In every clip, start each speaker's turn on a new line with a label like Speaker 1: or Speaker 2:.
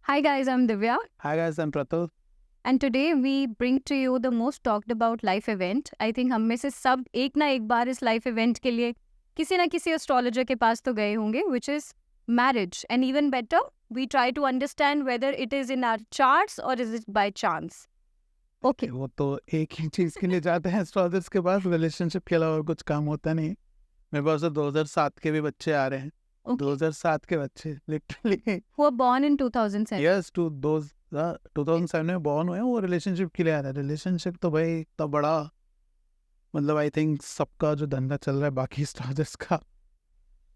Speaker 1: Hi guys, I'm Divya,
Speaker 2: Hi guys, I'm Pratul.
Speaker 1: and today we bring to you the most talked about life event. I think हम में से सब एक ना एक बार इस life event के लिए किसी ना किसी astrologer के पास तो गए होंगे, which is marriage. And even better, we try to understand whether it is in our charts or is it by chance. Okay.
Speaker 2: वो तो एक ही चीज के लिए जाते हैं एस्ट्रोलजर्स के पास, रिलेशनशिप के अलावा और कुछ काम होता नहीं। मेरे पास तो 2007 के भी बच्चे आ रहे हैं।
Speaker 1: Okay.
Speaker 2: 2007 के बच्चे literally
Speaker 1: Who were born in 2007.
Speaker 2: Yes 2007 में बॉर्न हुए हैं, वो रिलेशनशिप के लिए आ रहा है। रिलेशनशिप तो भाई इतना बड़ा, मतलब आई थिंक सबका जो धंधा चल रहा है बाकी एस्ट्रोलजर्स का,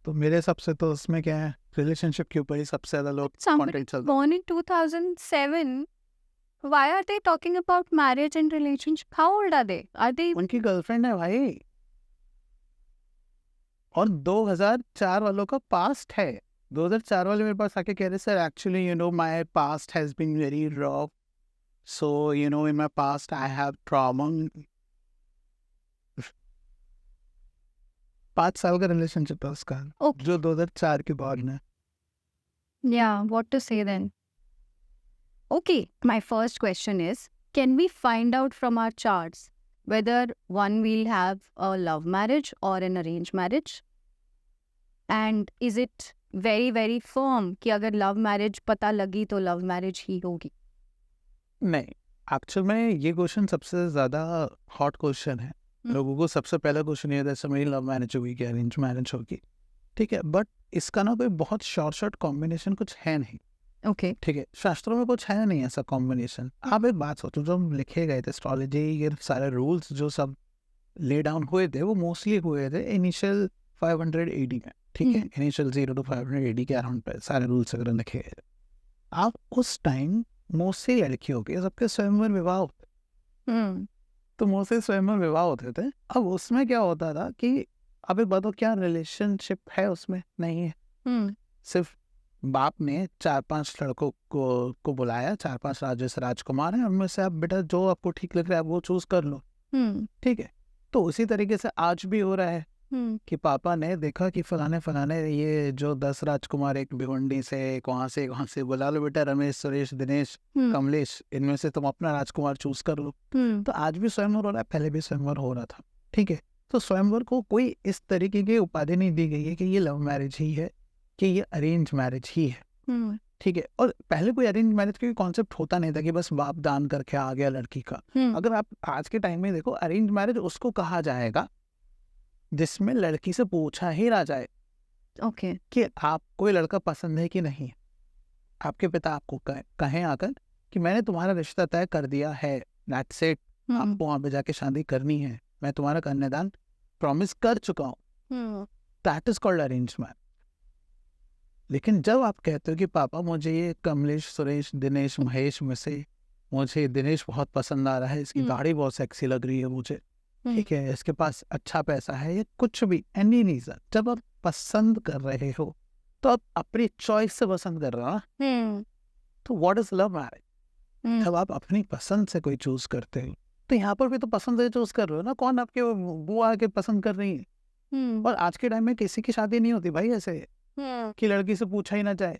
Speaker 2: तो मेरे हिसाब से तो उसमें क्या है, रिलेशनशिप के ऊपर ही सबसे ज्यादा लोग
Speaker 1: Somebody
Speaker 2: कंटेंट चल रहा है।
Speaker 1: born in 2007. Why are they talking about marriage and relationship? How old are they? Are they
Speaker 2: उनकी गर्लफ्रेंड है भाई, और 2004 वालों का पास्ट है। 2004 वाले मेरे पास आके कह रहे sir actually you know my past has been very rough, so you know in my past I have trauma. 5 साल का रिलेशनशिप है उसका,
Speaker 1: Okay.
Speaker 2: जो 2004 के बाद में।
Speaker 1: Yeah, what to say then? Okay, my first question is, can we find out from our charts whether one will have a love marriage or an arranged marriage? And is it very, very firm कि अगर love marriage पता लगी तो love marriage ही होगी?
Speaker 2: नहीं, actual में ये question सबसे ज्यादा हॉट क्वेश्चन है। लोगों को सबसे पहला क्वेश्चन ये था मेरी लव मैरिज होगी कि अरेंज मैरिज होगी, ठीक है। बट इसका ना कोई बहुत शॉर्ट कॉम्बिनेशन कुछ है नहीं,
Speaker 1: Okay.
Speaker 2: ठीक है। शास्त्रों में कुछ है नहीं ऐसा कॉम्बिनेशन। आप एक बात सोचो, जो हम लिखे गए थे एस्ट्रोलॉजी, ये सारे रूल्स जो सब ले डाउन हुए थे वो मोस्टली हुए थे इनिशियल 500 AD में, ठीक है। इनिशियल 0 to 500 AD के अराउंड पे सारे रूल्स वगैरह लिखे गए थे। आप उस टाइम मोस्टली लड़कियों के सबके स्वयंवर विवाह होते,
Speaker 1: Hmm.
Speaker 2: तो मोस्टली स्वयंवर विवाह होते थे। अब उसमें क्या होता था कि अब एक बात हो, क्या रिलेशनशिप है उसमें? नहीं है।
Speaker 1: Hmm.
Speaker 2: सिर्फ बाप ने 4-5 लड़कों को बुलाया, 4-5 जैसे राजकुमार हैं, उनमें से आप बेटा जो आपको ठीक लग रहा है वो चूज कर लो,
Speaker 1: Hmm.
Speaker 2: ठीक है। तो उसी तरीके से आज भी हो रहा है
Speaker 1: Hmm.
Speaker 2: कि पापा ने देखा कि फलाने ये जो 10 राजकुमार एक भिवंडी से एक वहाँ से बुला लो बेटा, रमेश, सुरेश, दिनेश,
Speaker 1: Hmm.
Speaker 2: कमलेश, इनमें से तुम अपना राजकुमार चूज कर लो।
Speaker 1: Hmm.
Speaker 2: तो आज भी स्वयंवर हो रहा है, पहले भी स्वयंवर हो रहा था, ठीक है। तो स्वयंवर को कोई इस तरीके की उपाधि नहीं दी गई है कि ये लव मैरिज ही है, कि ये अरेंज मैरिज ही है,
Speaker 1: Hmm.
Speaker 2: ठीक है। और पहले कोई अरेंज मैरिज का कॉन्सेप्ट होता नहीं था कि बस बाप दान करके आ गया लड़की का।
Speaker 1: Hmm.
Speaker 2: अगर आप आज के टाइम में देखो, अरेंज मैरिज उसको कहा जाएगा जिसमें लड़की से पूछा ही ना जाए
Speaker 1: Okay.
Speaker 2: कि आपको ये लड़का पसंद है कि नहीं। आपके पिता आपको कहें आकर कि मैंने तुम्हारा रिश्ता तय कर दिया है, दैट्स इट,
Speaker 1: Hmm.
Speaker 2: आपको वहां पे जाके शादी करनी है, मैं तुम्हारा कन्यादान प्रॉमिस कर चुका हूँ,
Speaker 1: Hmm.
Speaker 2: That is called arrange marriage. लेकिन जब आप कहते हो कि पापा मुझे ये कमलेश, सुरेश, दिनेश, महेश में से मुझे दिनेश बहुत पसंद आ रहा है, इसकी दाढ़ी बहुत सेक्सी लग रही है मुझे, ठीक है, इसके पास अच्छा पैसा है, ये कुछ भी एनी रीजन, जब आप पसंद कर रहे हो तो आप अपनी चॉइस से पसंद कर रहे हो ना।
Speaker 1: Hmm.
Speaker 2: तो what is love marriage?
Speaker 1: Hmm.
Speaker 2: जब आप अपनी पसंद से कोई चूज करते हो, तो यहाँ पर भी तो पसंद से चूज कर रहे हो ना। कौन आपके बुआ आके पसंद कर रही है?
Speaker 1: Hmm.
Speaker 2: और आज के टाइम में किसी की शादी नहीं होती भाई ऐसे
Speaker 1: Hmm.
Speaker 2: कि लड़की से पूछा ही ना जाए।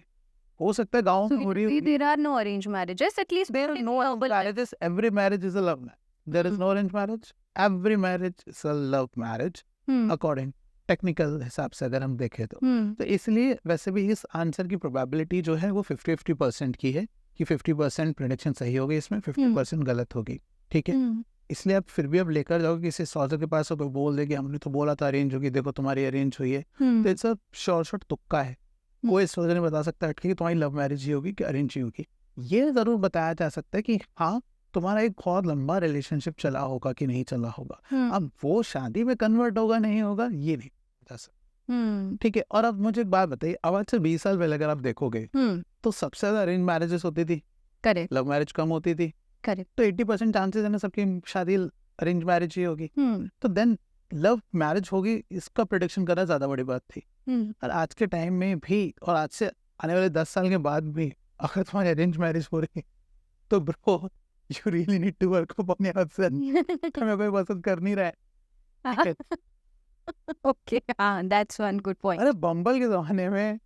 Speaker 2: हो सकता है गाँव
Speaker 1: So
Speaker 2: में हो रही हो।
Speaker 1: there are no arranged marriages, at least
Speaker 2: There are no marriages. Every marriage is a love marriage. There is no arranged marriage. Every marriage is a love marriage.
Speaker 1: Hmm.
Speaker 2: According technical हिसाब से अगर हम देखें तो
Speaker 1: Hmm.
Speaker 2: तो इसलिए वैसे भी इस आंसर की प्रोबेबिलिटी जो है वो 50-50% की है कि 50% प्रेडिक्शन सही होगी, इसमें 50% गलत होगी, ठीक है।
Speaker 1: Hmm.
Speaker 2: इसलिए आप फिर भी अब लेकर जाओगे किसी सॉल्जर के पास, तो बोल दे कि हमने तो बोला था अरेंज होगी, देखो तुम्हारी अरेंज हुई है,
Speaker 1: Hmm.
Speaker 2: तो इट्स अ शॉर्ट तुक्का है। कोई एस्ट्रोलॉजर नहीं बता सकता कि तुम्हारी लव मैरिज ही होगी कि अरेंज ही होगी। ये जरूर बताया जा सकता है कि हाँ तुम्हारा एक बहुत लंबा रिलेशनशिप चला होगा कि नहीं चला होगा।
Speaker 1: Hmm.
Speaker 2: अब वो शादी में कन्वर्ट होगा नहीं होगा ये नहीं बता सकता,
Speaker 1: Hmm.
Speaker 2: ठीक है। और अब मुझे एक बात बताइए, अब आज से 20 साल पहले अगर आप देखोगे
Speaker 1: Hmm.
Speaker 2: तो सबसे ज्यादा अरेंज मैरिजेस होती थी,
Speaker 1: Correct.
Speaker 2: लव मैरिज कम होती थी।
Speaker 1: Correct.
Speaker 2: तो 80% चांसेस है ना सबकी शादी अरेंज मैरिज ही होगी।
Speaker 1: Hmm.
Speaker 2: तो देन लव मैरिज होगी, इसका प्रेडिक्शन करना ज्यादा बड़ी बात थी।
Speaker 1: Hmm.
Speaker 2: और आज के टाइम में भी और आज से आने वाले 10 साल के बाद भी अगर तुम्हारी अरेंज मैरिज हो रही है तो bro you really need to work अपने हाथ से। तुम्हें कोई पसंद कर नहीं रहा है।
Speaker 1: Okay, that's one good point.
Speaker 2: अरे बम्बल के जमाने में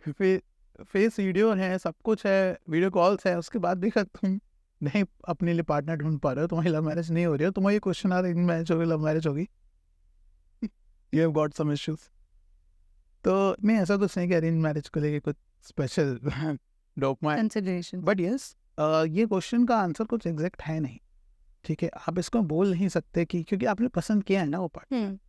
Speaker 2: फिर फेस वीडियो है, सब कुछ है, वीडियो कॉल्स है, उसके बाद भी अगर तुम नहीं अपने लिए पार्टनर ढूंढ पा रहे हो, तुम्हारी लव मैरिज नहीं हो रही है, तुम्हारा ये क्वेश्चन आ रहा है इन मैरिज होगी, लव मैरिज होगी, you have got some issues. तो नहीं, ऐसा कुछ नहीं कि अरेंज मैरिज को लेके कुछ स्पेशल डोपमाइन,
Speaker 1: कंसिडरेशन।
Speaker 2: बट यस ये क्वेश्चन का आंसर कुछ एग्जैक्ट है नहीं, ठीक है। आप इसको बोल नहीं सकते कि क्योंकि आपने पसंद किया है ना वो पार्ट।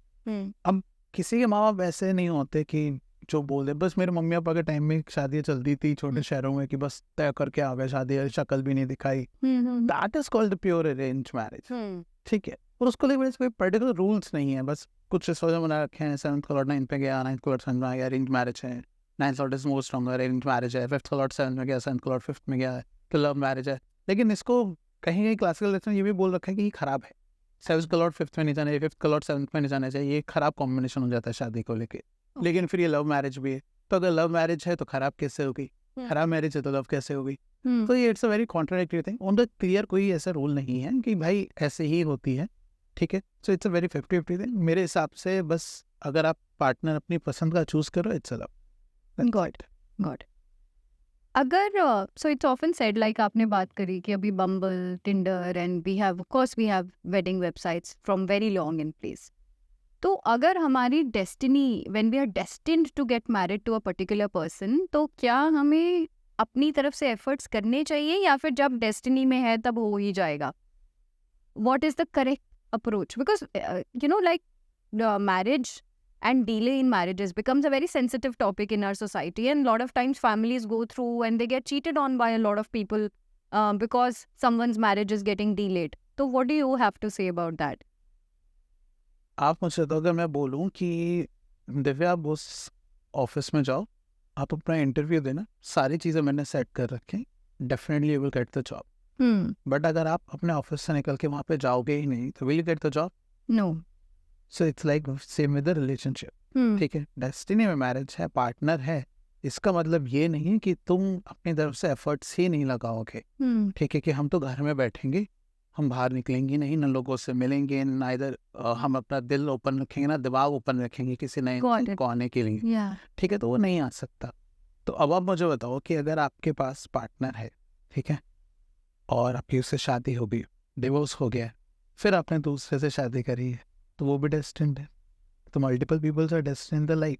Speaker 2: अब किसी के माँ बाप ऐसे नहीं होते कि जो बोल दे, बस मेरे मम्मी पापा के टाइम में शादियाँ चलती थी छोटे शहरों में कि बस तय करके आ गए शादी, शक्ल भी नहीं दिखाई, that is called pure arrange marriage, ठीक है। और उसको लेकर कोई पर्टिकुलर रूल्स नहीं है, बस कुछ सोचा बना रखे हैं, 7th का लॉट 9th पे गया, 9th का लॉट 7th में आ गया, अरेंज मैरिज है, 9th lot is most stronger, arrange marriage है, 5th का लॉट 7th में गया, 7th का लॉट 5th में गया है तो लव मैरिज है। लेकिन इसको कहीं कहीं क्लासिकल लेसन ये भी बोल रखा है कि ये खराब है, 7th का लॉट 5th में नहीं जाना चाहिए, 5th का लॉट 7th में नहीं जाना चाहिए, ये खराब कॉम्बिनेशन हो जाता है शादी को लेके। लेकिन फिर ये लव मैरिज भी है, तो अगर लव मैरिज है तो खराब कैसे होगी, खराब मैरिज है तो लव कैसे होगी? तो ये it's a very contradictory thing. On the clear कोई ऐसा रूल नहीं है कि भाई ऐसे ही होती है, ठीक है। So it's a very 50-50 thing मेरे हिसाब से। बस अगर आप पार्टनर अपनी पसंद का चूज करो, इट्स अ लव।
Speaker 1: गॉड। अगर so it's often said, like आपने बात करी कि अभी Bumble, Tinder and we have, of course we have wedding websites from very long in place. तो अगर हमारी destiny, when we are destined to get married to a particular person, तो क्या हमें अपनी तरफ से एफर्ट्स करने चाहिए या फिर जब डेस्टिनी में है तब हो ही जाएगा? What is the correct approach? Because you know like marriage and delay in marriages becomes a very sensitive topic in our society, and a lot of times families go through and they get cheated on by a lot of people because someone's marriage is getting delayed. So what do you have to say about that?
Speaker 2: आप मुझसे तो अगर मैं बोलूँ कि दिव्या आप उस office में जाओ, आप अपना इंटरव्यू देना, सारी चीज़ें मैंने सेट कर रखी, definitely you will get the job. But अगर आप अपने ऑफिस से निकल के वहाँ पे जाओगे ही नहीं तो will you get the job?
Speaker 1: No.
Speaker 2: So it's like same with the relationship, ठीक है। डेस्टिनी में मैरिज है, पार्टनर है, इसका मतलब ये नहीं है कि तुम अपनी तरफ से एफर्ट्स ही नहीं लगाओगे, ठीक है, कि हम तो घर में बैठेंगे, हम बाहर निकलेंगे नहीं, न लोगों से मिलेंगे, ना इधर हम अपना दिल ओपन रखेंगे, ना दिमाग ओपन रखेंगे किसी नए को आने के लिए, ठीक है, तो वो नहीं आ सकता। तो अब आप मुझे बताओ कि अगर आपके पास पार्टनर है, ठीक है, और आपकी उससे शादी हो गई, डिवोर्स हो गया, फिर आपने दूसरे से शादी करी है, तो वो भी डेस्टिन्ड है। तो multiple peoples are destined in the life.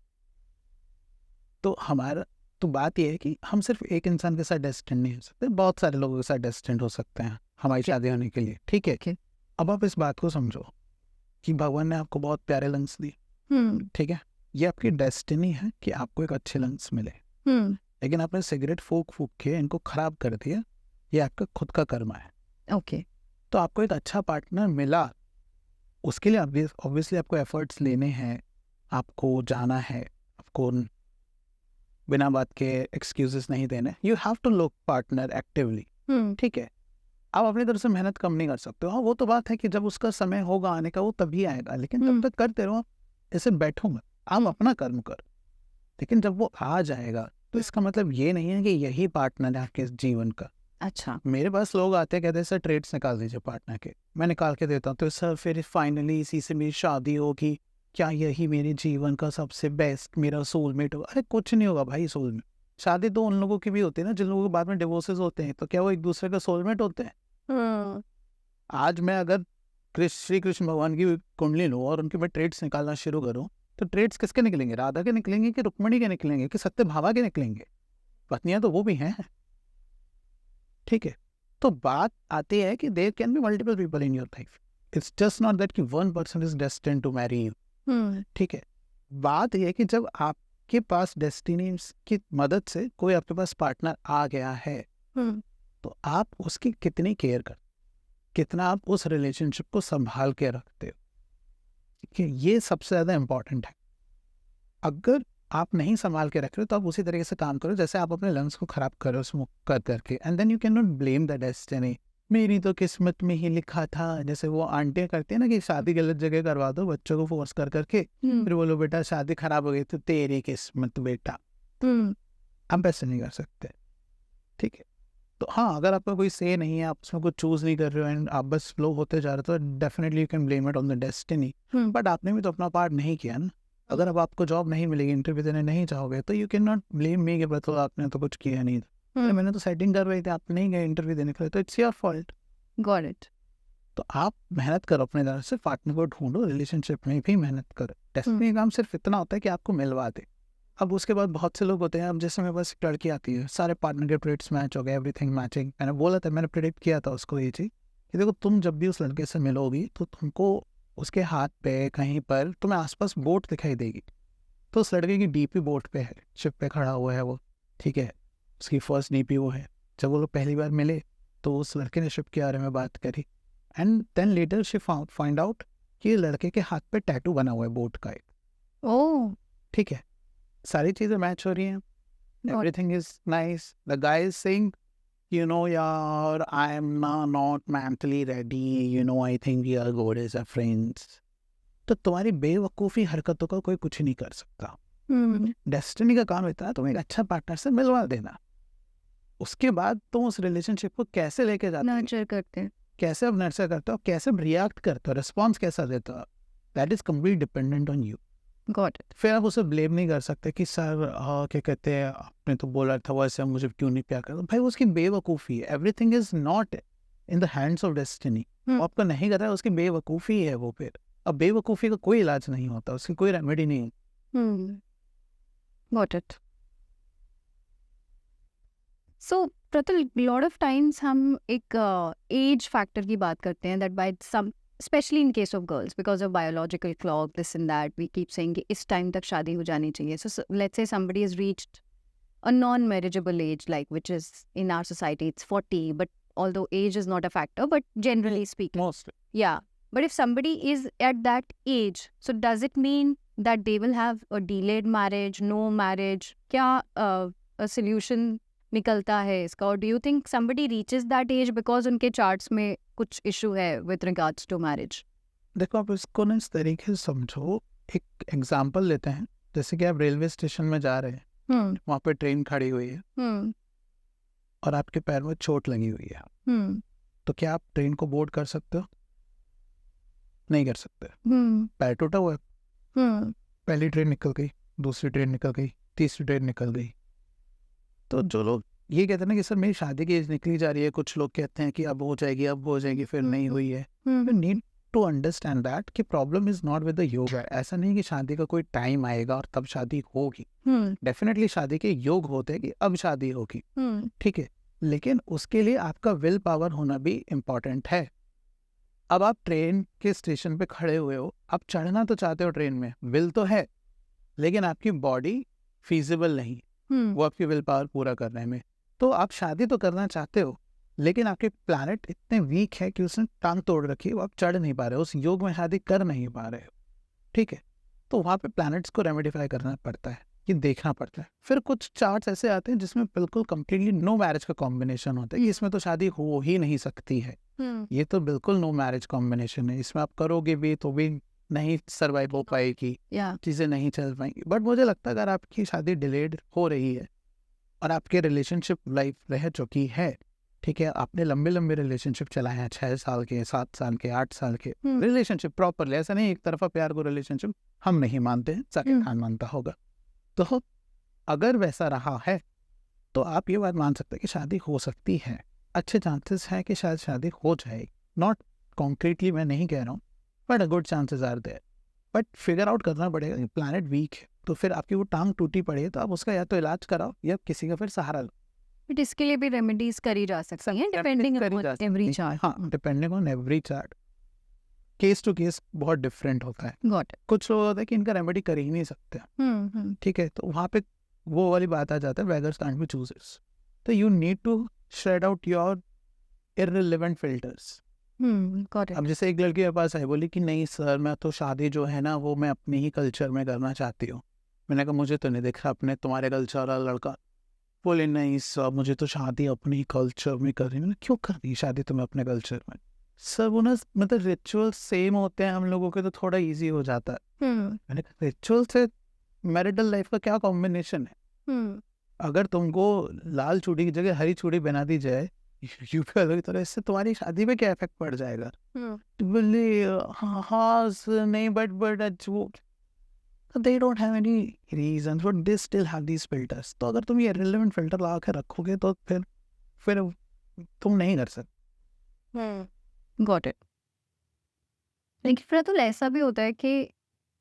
Speaker 2: तो हमारा तो बात यह है कि हम सिर्फ एक इंसान के साथ डेस्टिन्ड नहीं हो सकते, बहुत सारे लोगों के साथ डेस्टिन्ड हो सकते हैं हमारी शादी होने के लिए, ठीक है। अब आप इस बात को समझो कि भगवान ने आपको बहुत प्यारे लंग्स दिए, ठीक है, ये आपकी डेस्टिनी है कि आपको एक अच्छे लंग्स मिले, लेकिन आपने सिगरेट फूक के इनको खराब कर दिया, ये आपका खुद का कर्म है,
Speaker 1: ओके।
Speaker 2: तो आपको एक अच्छा पार्टनर मिला, उसके लिए ऑब्वियसली आपको एफर्ट्स लेने हैं, आपको जाना है, आपको बिना बात के एक्सक्यूजेस नहीं देने, you have to look partner actively, ठीक है। आप अपनी तरफ से मेहनत कम नहीं कर सकते हो, हाँ वो तो बात है कि जब उसका समय होगा आने का वो तभी आएगा, लेकिन तब तक करते रहो, आप ऐसे बैठो मत, आप अपना कर्म करो, लेकिन जब वो आ जाएगा तो इसका मतलब ये नहीं है कि यही पार्टनर है आपके जीवन का।
Speaker 1: अच्छा,
Speaker 2: मेरे पास लोग आते हैं कहते हैं सर ट्रेड्स निकाल दीजिए पार्टनर के, मैं निकाल के देता हूँ, तो सर फिर फाइनली इसी से मेरी शादी होगी, क्या यही मेरे जीवन का सबसे बेस्ट मेरा सोलमेट होगा? अरे कुछ नहीं होगा भाई सोलमेट, शादी तो उन लोगों की भी होती है ना जिन लोगों के बाद में डिवोर्सेस होते हैं, तो क्या वो एक दूसरे का सोलमेट होते हैं? आज मैं अगर श्री कृष्ण भगवान की कुंडली लूँ और उनके मैं ट्रेड्स निकालना शुरू करूँ, तो ट्रेड्स किसके निकलेंगे? राधा के निकलेंगे कि रुक्मणी के निकलेंगे कि सत्य भामा के निकलेंगे? पत्नियां तो वो भी हैं, ठीक है। तो बात आती है कि there can be multiple people in your life, it's just not that कि one person is destined to marry you, ठीक है। बात यह है कि जब आपके पास डेस्टिनी की मदद से कोई आपके पास पार्टनर आ गया है, तो आप उसकी कितनी केयर कर, कितना आप उस रिलेशनशिप को संभाल के रखते हो, ठीक है, ये सबसे ज्यादा इंपॉर्टेंट है। अगर आप नहीं संभाल के रख रहे हो तो आप उसी तरीके से काम करो जैसे आप अपने लंग्स को खराब करो स्मोक कर करके, and then you can not blame the destiny, मेरी तो किस्मत में ही लिखा था, जैसे वो आंटियां करती है ना कि शादी गलत जगह करवा दो बच्चों को फोर्स कर करके, फिर बोलो बेटा शादी खराब हो गई तो तेरी किस्मत बेटा, आप ऐसे नहीं कर सकते, ठीक है। तो हाँ, अगर आपका कोई से नहीं है, आप उसमें कुछ चूज नहीं कर रहे हो एंड आप बस फ्लो होते जा रहे हो, तो definitely you can blame it on the destiny, but आपने भी तो अपना पार्ट नहीं किया ना, अगर अब आपको जॉब नहीं मिलेगी, इंटरव्यू देने नहीं जाओगे, तो you can not blame me कि मतलब आपने तो कुछ किया नहीं था। अरे मैंने तो सेटिंग कर रही थी, आप नहीं गए इंटरव्यू देने के लिए, तो it's your fault.
Speaker 1: Got it.
Speaker 2: तो आप मेहनत करो अपने तरफ से, पार्टनर को ढूंढो, रिलेशनशिप में भी मेहनत करो। डेस्टिनी का काम सिर्फ इतना होता है कि आपको मिलवा दे। अब उसके बाद बहुत से लोग होते हैं, अब जैसे मेरे पास एक लड़की आती है, सारे पार्टनर के ट्रेड्स मैच हो गए, एवरीथिंग मैचिंग। मैंने बोला था, मैंने प्रेडिक्ट किया था उसको ये चीज़ कि देखो तुम जब भी उस लड़के से मिलोगी तो तुमको उसके हाथ पे कहीं पर तुम्हें आसपास बोट दिखाई देगी। तो उस लड़के की डीपी बोट पे है, शिप पे खड़ा हुआ है वो, ठीक है, उसकी फर्स्ट डीपी वो है। जब वो लोग पहली बार मिले तो उस लड़के ने शिप के बारे में बात करी, and then later she find out कि लड़के के हाथ पे टैटू बना हुआ है बोट का एक।
Speaker 1: ओह,
Speaker 2: ठीक है, सारी चीज़ें मैच हो रही हैं, everything is nice. The guy is saying, you know, यार I am not mentally ready, you know, I think we are good as a friends। तो तुम्हारी बेवकूफ़ी हरकतों का कोई कुछ नहीं कर सकता। डेस्टिनी का काम इतना है तुम्हें एक अच्छा पार्टनर से मिलवा देना। उसके बाद तुम उस रिलेशनशिप को कैसे लेके जाते हो,
Speaker 1: नर्चर करते हैं।
Speaker 2: कैसे अब नर्चर करते हो, कैसे अब रिएक्ट करते हो, रिस्पॉन्स कैसा देते हो, that is complete dependent on you.
Speaker 1: Got it.
Speaker 2: फिर आप उसे ब्लेम नहीं कर सकते कि सर क्या कहते हैं, आपने तो बोला था वैसे, मुझे क्यों नहीं प्यार करता। भाई उसकी बेवकूफ़ी है, everything is not in the hands of destiny. वो आपको नहीं कर रहा है, उसकी बेवकूफ़ी है वो। फिर अब बेवकूफ़ी का कोई इलाज नहीं होता, उसकी कोई रेमेडी नहीं है।
Speaker 1: Got it. So Pratul, lot of times हम एक एज फैक्टर की बात करते हैं, that by some especially in case of girls because of biological clock, this and that, we keep saying कि इस time तक शादी हो जानी चाहिए. So let's say somebody has reached a non-marriageable age, like which is in our society it's 40, but although age is not a factor, but generally speaking,
Speaker 2: Mostly.
Speaker 1: yeah. But if somebody is at that age, so does it mean that they will have a delayed marriage, no marriage? क्या a solution निकलता है इसका? और do you think somebody reaches that age because उनके charts में कुछ issue है with regards to marriage?
Speaker 2: देखो आप इसको ना इस तरीके से समझो, एक एग्जांपल लेते हैं। जैसे कि आप रेलवे स्टेशन में जा रहे हैं, वहाँ पे ट्रेन खड़ी हुई है और आपके पैर में चोट लगी हुई है, तो क्या आप ट्रेन को बोर्ड कर सकते हो? नहीं कर सकते। पैर टूटा हुआ है, पहली ट्रेन निकल गई, दूसरी ट्रेन निकल गई, तीसरी ट्रेन निकल गई। तो जो लोग ये कहते हैं ना कि सर मेरी शादी की एज निकली जा रही है, कुछ लोग कहते हैं कि अब हो जाएगी, अब हो जाएगी, फिर नहीं हुई है। You need to understand that कि problem is not with the yog. ऐसा नहीं कि शादी का कोई टाइम आएगा और तब शादी होगी। डेफिनेटली शादी के योग होते हैं कि अब शादी होगी, ठीक है, लेकिन उसके लिए आपका विल पावर होना भी इम्पोर्टेंट है। अब आप ट्रेन के स्टेशन पे खड़े हुए हो, आप चढ़ना तो चाहते हो ट्रेन में, विल तो है, लेकिन आपकी बॉडी फीजिबल नहीं, वो आपकी विल पावर पूरा करने में। तो आप शादी तो करना चाहते हो, लेकिन आपके प्लैनेट इतने वीक है कि उसने टांग तोड़ रखी है, वो आप चढ़ नहीं पा रहे हो, उस योग में शादी कर नहीं पा रहे हो, ठीक है। तो वहाँ पे प्लैनेट्स को रेमेडिफाई करना पड़ता है, ये देखना पड़ता है। फिर कुछ चार्ट्स ऐसे आते हैं जिसमें बिल्कुल कंप्लीटली नो मैरिज का कॉम्बिनेशन होता है कि इसमें तो शादी हो ही नहीं सकती है, ये तो बिल्कुल नो मैरिज कॉम्बिनेशन है, इसमें आप करोगे भी तो भी नहीं सर्वाइव हो पाएगी, चीज़ें नहीं चल पाएंगी। बट मुझे लगता है अगर आपकी शादी डिलेड हो रही है और आपके रिलेशनशिप लाइफ रह चुकी है, ठीक है, आपने लंबे लंबे रिलेशनशिप चलाए हैं, 6 साल के, 7 साल के, 8 साल के रिलेशनशिप प्रॉपरली, ऐसा नहीं एक तरफा प्यार को रिलेशनशिप हम नहीं मानते हैं, साकिब खान मानता होगा। तो अगर वैसा रहा है तो आप ये बात मान सकते हैं कि शादी हो सकती है, अच्छे चांसेस हैं कि शायद शादी हो जाएगी। नॉट कॉन्क्रीटली मैं नहीं कह रहा हूँ, but a good chances are there. But figure out करना पड़ेगा कि प्लैनेट वीक है, तो फिर आपकी वो टांग टूटी पड़ी है, तो आप उसका या तो इलाज कराओ या किसी का फिर सहारा लो।
Speaker 1: बट इसके लिए भी रेमेडीज करी जा सकती हैं, डिपेंडिंग ऑन एवरी चार्ट।
Speaker 2: हाँ, depending on every chart, case to case बहुत डिफरेंट होता है।
Speaker 1: Got it.
Speaker 2: कुछ लोग होता है कि इनका रेमेडी कर ही नहीं सकते, ठीक है, तो वहाँ पे वो वाली बात आ जाता है, बेगर्स कांट बी चूजर्स। तो you need to shed out your irrelevant filters. अब जैसे एक लड़की मेरे पास आई, बोली कि नहीं सर मैं तो शादी जो है ना वो मैं अपने ही कल्चर में करना चाहती हूँ। मैंने कहा मुझे तो नहीं दिख रहा अपने तुम्हारे कल्चर वाला लड़का। बोले नहीं सर मुझे तो शादी अपने ही कल्चर में करनी। मैंने क्यों करनी शादी तुम्हें अपने कल्चर में? सर वो ना मतलब रिचुअल सेम होते हैं हम लोगों के, तो थोड़ा ईजी हो जाता है। मैंने कहा रिचुअल से मैरिटल लाइफ का क्या कॉम्बिनेशन है? अगर तुमको लाल चूड़ी की जगह हरी चूड़ी बना दी जाए यूपी वालों की तरह, इससे तुम्हारी शादी में क्या इफेक्ट पड़ जाएगा? तो बोले हाँ नहीं बट वो they don't have any reasons but they still have these filters. तो अगर तुम ये irrelevant फिल्टर लगा के रखोगे तो फिर तुम नहीं कर सकते.
Speaker 1: Got it. लेकिन प्रतुल ऐसा भी होता है कि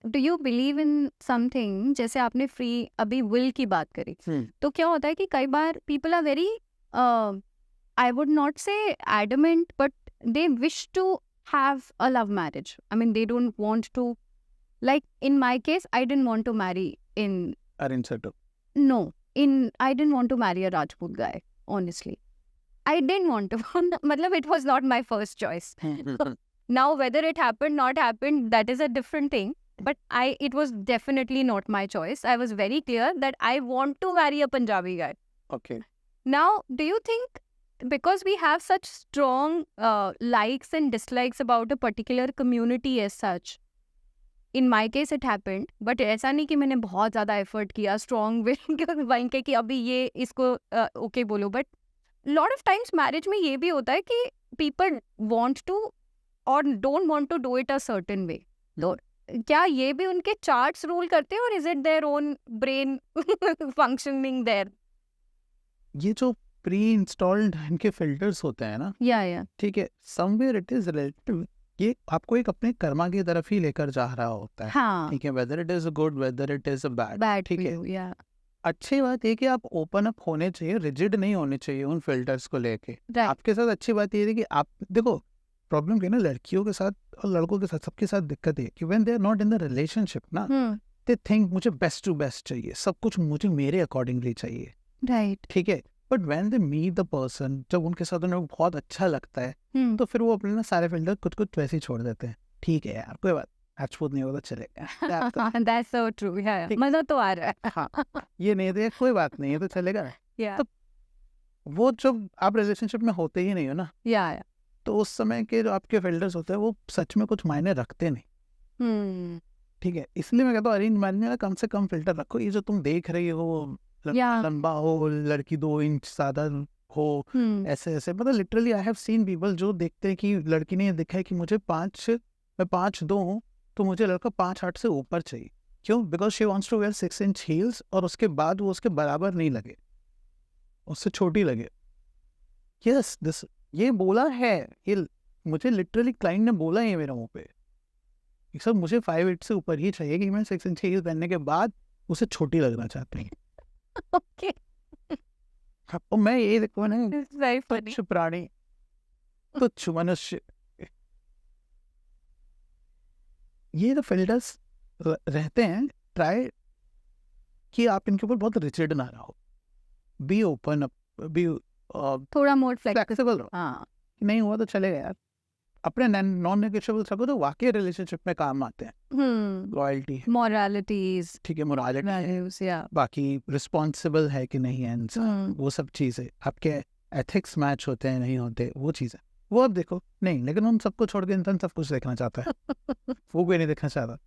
Speaker 1: do you believe in something, जैसे आपने फ्री अभी विल की बात करी, तो क्या होता है कि कई बार people are very, I would not say adamant, but they wish to have a love marriage. I mean they don't want to, like in my case I didn't want to marry in
Speaker 2: Arrange setup.
Speaker 1: no in I didn't want to marry a Rajput guy, honestly. I didn't want to. matlab it was not my first choice. Now whether it happened not happened, that is a different thing, but it was definitely not my choice. I was very clear that I want to marry a Punjabi guy.
Speaker 2: Okay.
Speaker 1: Now do you think because we have such strong likes and dislikes about a particular community as such, in my case it happened, but ऐसा नहीं कि मैंने बहुत ज़्यादा effort किया strong will बन के कि अभी ये इसको ओके बोलो, but lot of times marriage में ये भी होता है कि पीपल वांट टू और don't want to do it a certain way. तो क्या ये भी उनके चार्ट्स रूल करते हैं और is it their own brain functioning there?
Speaker 2: ये जो प्री इंस्टॉल्ड इनके फिल्टर्स होते हैं ना,
Speaker 1: या
Speaker 2: ठीक है, समवेयर इट इज रिलेटिव. ये आपको एक अपने कर्मा की तरफ ही लेकर जा रहा होता है.
Speaker 1: हाँ,
Speaker 2: ठीक है, whether it is good whether it is bad.
Speaker 1: Bad
Speaker 2: ठीक है,
Speaker 1: या
Speaker 2: अच्छी बात ये कि आप ओपन अप होने चाहिए, रिजिड नहीं होने चाहिए उन फिल्टर्स को लेके.
Speaker 1: राइट.
Speaker 2: आपके साथ अच्छी बात ये है कि आप देखो, प्रॉब्लम क्या है ना, लड़कियों के साथ और लड़कों के साथ सबके साथ दिक्कत है कि when they are not in the relationship ना, दे थिंक मुझे बेस्ट टू बेस्ट चाहिए, सब कुछ मुझे मेरे अकॉर्डिंगली चाहिए.
Speaker 1: राइट.
Speaker 2: ठीक है, but when they meet the person, जब उनके साथ उन्हें बहुत अच्छा लगता है तो फिर वो अपने ना सारे फिल्टर कुछ कुछ वैसे ही छोड़ देते हैं. ठीक है यार, कोई बात, राजपूत नहीं होता चलेगा.
Speaker 1: That's so true. या मजा तो आ रहा है.
Speaker 2: हाँ, ये नहीं तो कोई बात नहीं है तो चलेगा.
Speaker 1: या
Speaker 2: तो वो जब आप रिलेशनशिप में होते ही नहीं हो ना,
Speaker 1: या
Speaker 2: तो उस समय के जो आपके फिल्टर्स होते हैं वो सच में कुछ मायने रखते नहीं. ठीक है, इसलिए मैं कहता हूँ अरेंज मैरिज में कम से कम फिल्टर रखो. ये जो तुम देख रही हो, लंबा हो, लड़की 2 इंच ज्यादा हो, ऐसे ऐसे, मतलब literally I have seen people जो देखते हैं कि लड़की ने देखा है कि मुझे 5'2" हूँ तो मुझे लड़का 5'8" से ऊपर चाहिए. क्यों? Because she wants to wear 6 inch heels और उसके बाद वो उसके बराबर नहीं लगे, उससे छोटी लगे. यस, दिस ये बोला है, ये मुझे लिटरली क्लाइंट ने बोला है मेरे मुंह पे, सब मुझे 5'8" से ऊपर ही चाहिए कि मैं 6 इंच हील्स पहनने के बाद उसे छोटी लगना चाहती हूँ.
Speaker 1: ओके.
Speaker 2: और मैं ये देखो ना,
Speaker 1: वेरी फनी.
Speaker 2: तुच्छ प्राणी, तुच्छ मनुष्य, ये जो फिल्टर्स रहते हैं, ट्राई कि आप इनके ऊपर बहुत रिजिड ना रहो. बी ओपन अप, बी
Speaker 1: थोड़ा मोर
Speaker 2: फ्लेक्सिबल रहो.
Speaker 1: हाँ,
Speaker 2: नहीं हुआ तो चलेगा यार. अपने नॉन नेगोशिएबल्स रखो तो वाकई रिलेशनशिप में काम आते हैं. लॉयल्टी है,
Speaker 1: मोरालिटीज,
Speaker 2: ठीक है, मोरालिटी है,
Speaker 1: वैल्यूज, या
Speaker 2: बाकी रिस्पॉन्सिबल है कि नहीं है इंसान, वो सब चीज़ें, आपके एथिक्स मैच होते हैं नहीं होते, वो चीज़ें वो आप देखो. नहीं, लेकिन उन सबको छोड़ के इंसान सब कुछ देखना चाहता है. वो कोई नहीं देखना चाहता.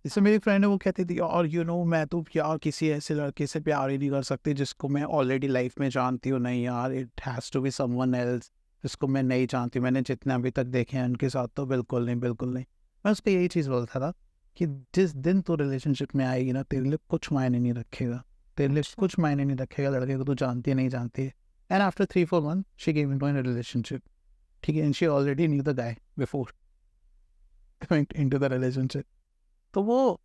Speaker 2: जैसे मेरी फ्रेंड है, वो कहती थी, और मैं तो यार किसी ऐसे लड़के से प्यार ही नहीं कर सकती जिसको मैं ऑलरेडी लाइफ में जानती हूँ. नहीं यार, it has to be someone else जिसको मैं नहीं जानती. मैंने जितने अभी तक देखे हैं उनके साथ तो बिल्कुल नहीं, बिल्कुल नहीं. मैं उसको यही चीज़ बोलता था कि जिस दिन तो रिलेशनशिप में आएगी ना, तेरे लिए कुछ मायने नहीं रखेगा, तेरे लिए कुछ मायने नहीं रखेगा लड़के को तू जानती है नहीं जानती है. And after 3-4 months she came into a relationship. ठीक है, and she already knew the guy before coming into the relationship. तो वो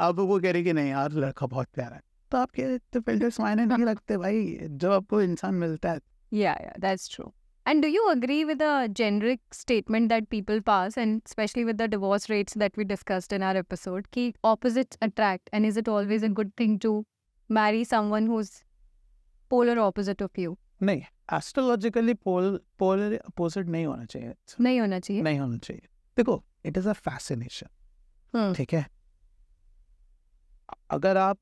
Speaker 2: अब वो कह रही कि नहीं यार लड़का बहुत प्यारा है. तो आपके तो फिल्टर्स मायने नहीं रखते भाई, जब आपको इंसान मिलता है.
Speaker 1: yeah, that's true. And do you agree with the generic statement that people pass, and especially with the divorce rates that we discussed in our episode, ki opposites attract, and is it always a good thing to marry someone who's polar opposite of you?
Speaker 2: नहीं, astrologically polar opposite नहीं होना चाहिए.
Speaker 1: नहीं होना चाहिए.
Speaker 2: नहीं होना चाहिए. देखो, इट इज अ फैसिनेशन. ठीक है, अगर आप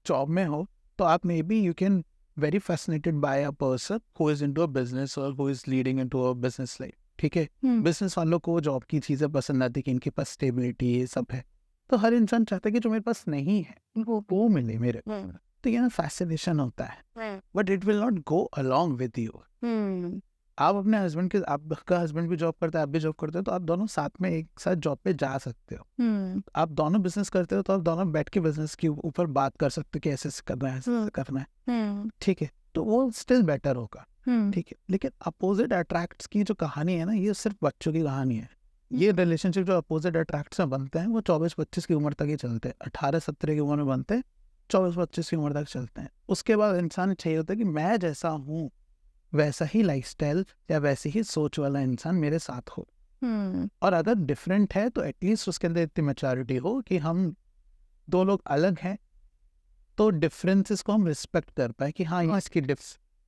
Speaker 2: जॉब में हो तो आप may be you can very fascinated by a person who is into a business or who is leading into a business life. ठीक है, बिजनेस वालों को जॉब की चीजें पसंद आती है कि इनके पास स्टेबिलिटी ये सब है. तो हर इंसान चाहता है कि जो मेरे पास नहीं है वो मिले मेरे. तो ये ना फैसिनेशन होता है, but it will not go along with you. आप अपने हस्बैंड के, आपका हस्बैंड भी जॉब करता है, आप भी जॉब करते हो, तो आप दोनों साथ में एक साथ जॉब पे जा सकते हो। आप दोनों बिजनेस करते हो तो आप दोनों बैठ के बिजनेस के ऊपर बात कर सकते हो कि ऐसे ऐसे करना है, ऐसे ऐसे करना है, ठीक है, तो वो स्टिल बेटर होगा, ठीक है। लेकिन अपोजिट अट्रैक्ट्स की जो कहानी है ना, ये सिर्फ बच्चों की कहानी है। ये रिलेशनशिप जो अपोजिट अट्रैक्ट्स में बनते हैं वो 24-25 की उम्र तक ही चलते हैं, 18-17 की उम्र में बनते हैं, 24-25 की उम्र तक चलते हैं। उसके बाद इंसान चाहिए होता है कि मैं जैसा हूँ वैसा ही लाइफस्टाइल या वैसी ही सोच वाला इंसान मेरे साथ हो। और अगर डिफरेंट है तो एटलीस्ट उसके अंदर इतनी मैच्योरिटी हो कि हम दो लोग अलग हैं तो डिफरेंसेस को हम रिस्पेक्ट कर पाए कि हाँ, इसकी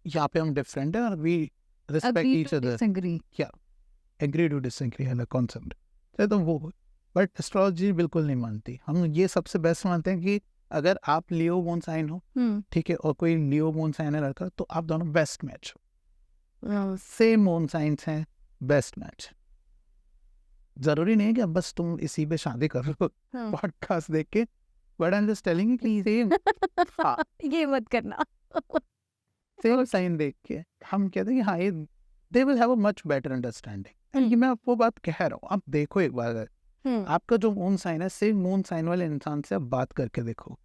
Speaker 2: यहाँ पे हम डिफरेंट है और वी रिस्पेक्ट ईच अदर, क्या एग्री टू डिसएग्री है कॉन्सेप्ट। तो वो, बट एस्ट्रोलॉजी बिल्कुल नहीं मानती। हम ये सबसे बेस्ट मानते हैं कि अगर आप लियो मून साइन हो, ठीक है, और कोई लियो मून साइन है लड़का, तो आप दोनों बेस्ट मैच हो। सेम मून साइंस हैं, बेस्ट मैच। जरूरी नहीं है कि अब बस तुम इसी पे शादी कर लो पॉडकास्ट देख के, but I am just telling please same
Speaker 1: ये मत करना।
Speaker 2: सेम साइन देख के हम कहते हैं कि हाँ, ये they will have a much better understanding. And ये मैं आपको बात कह रहा हूँ, आप देखो एक बार, आपका जो मून साइन है, सेम मून साइन वाले इंसान से आप बात करके देखो,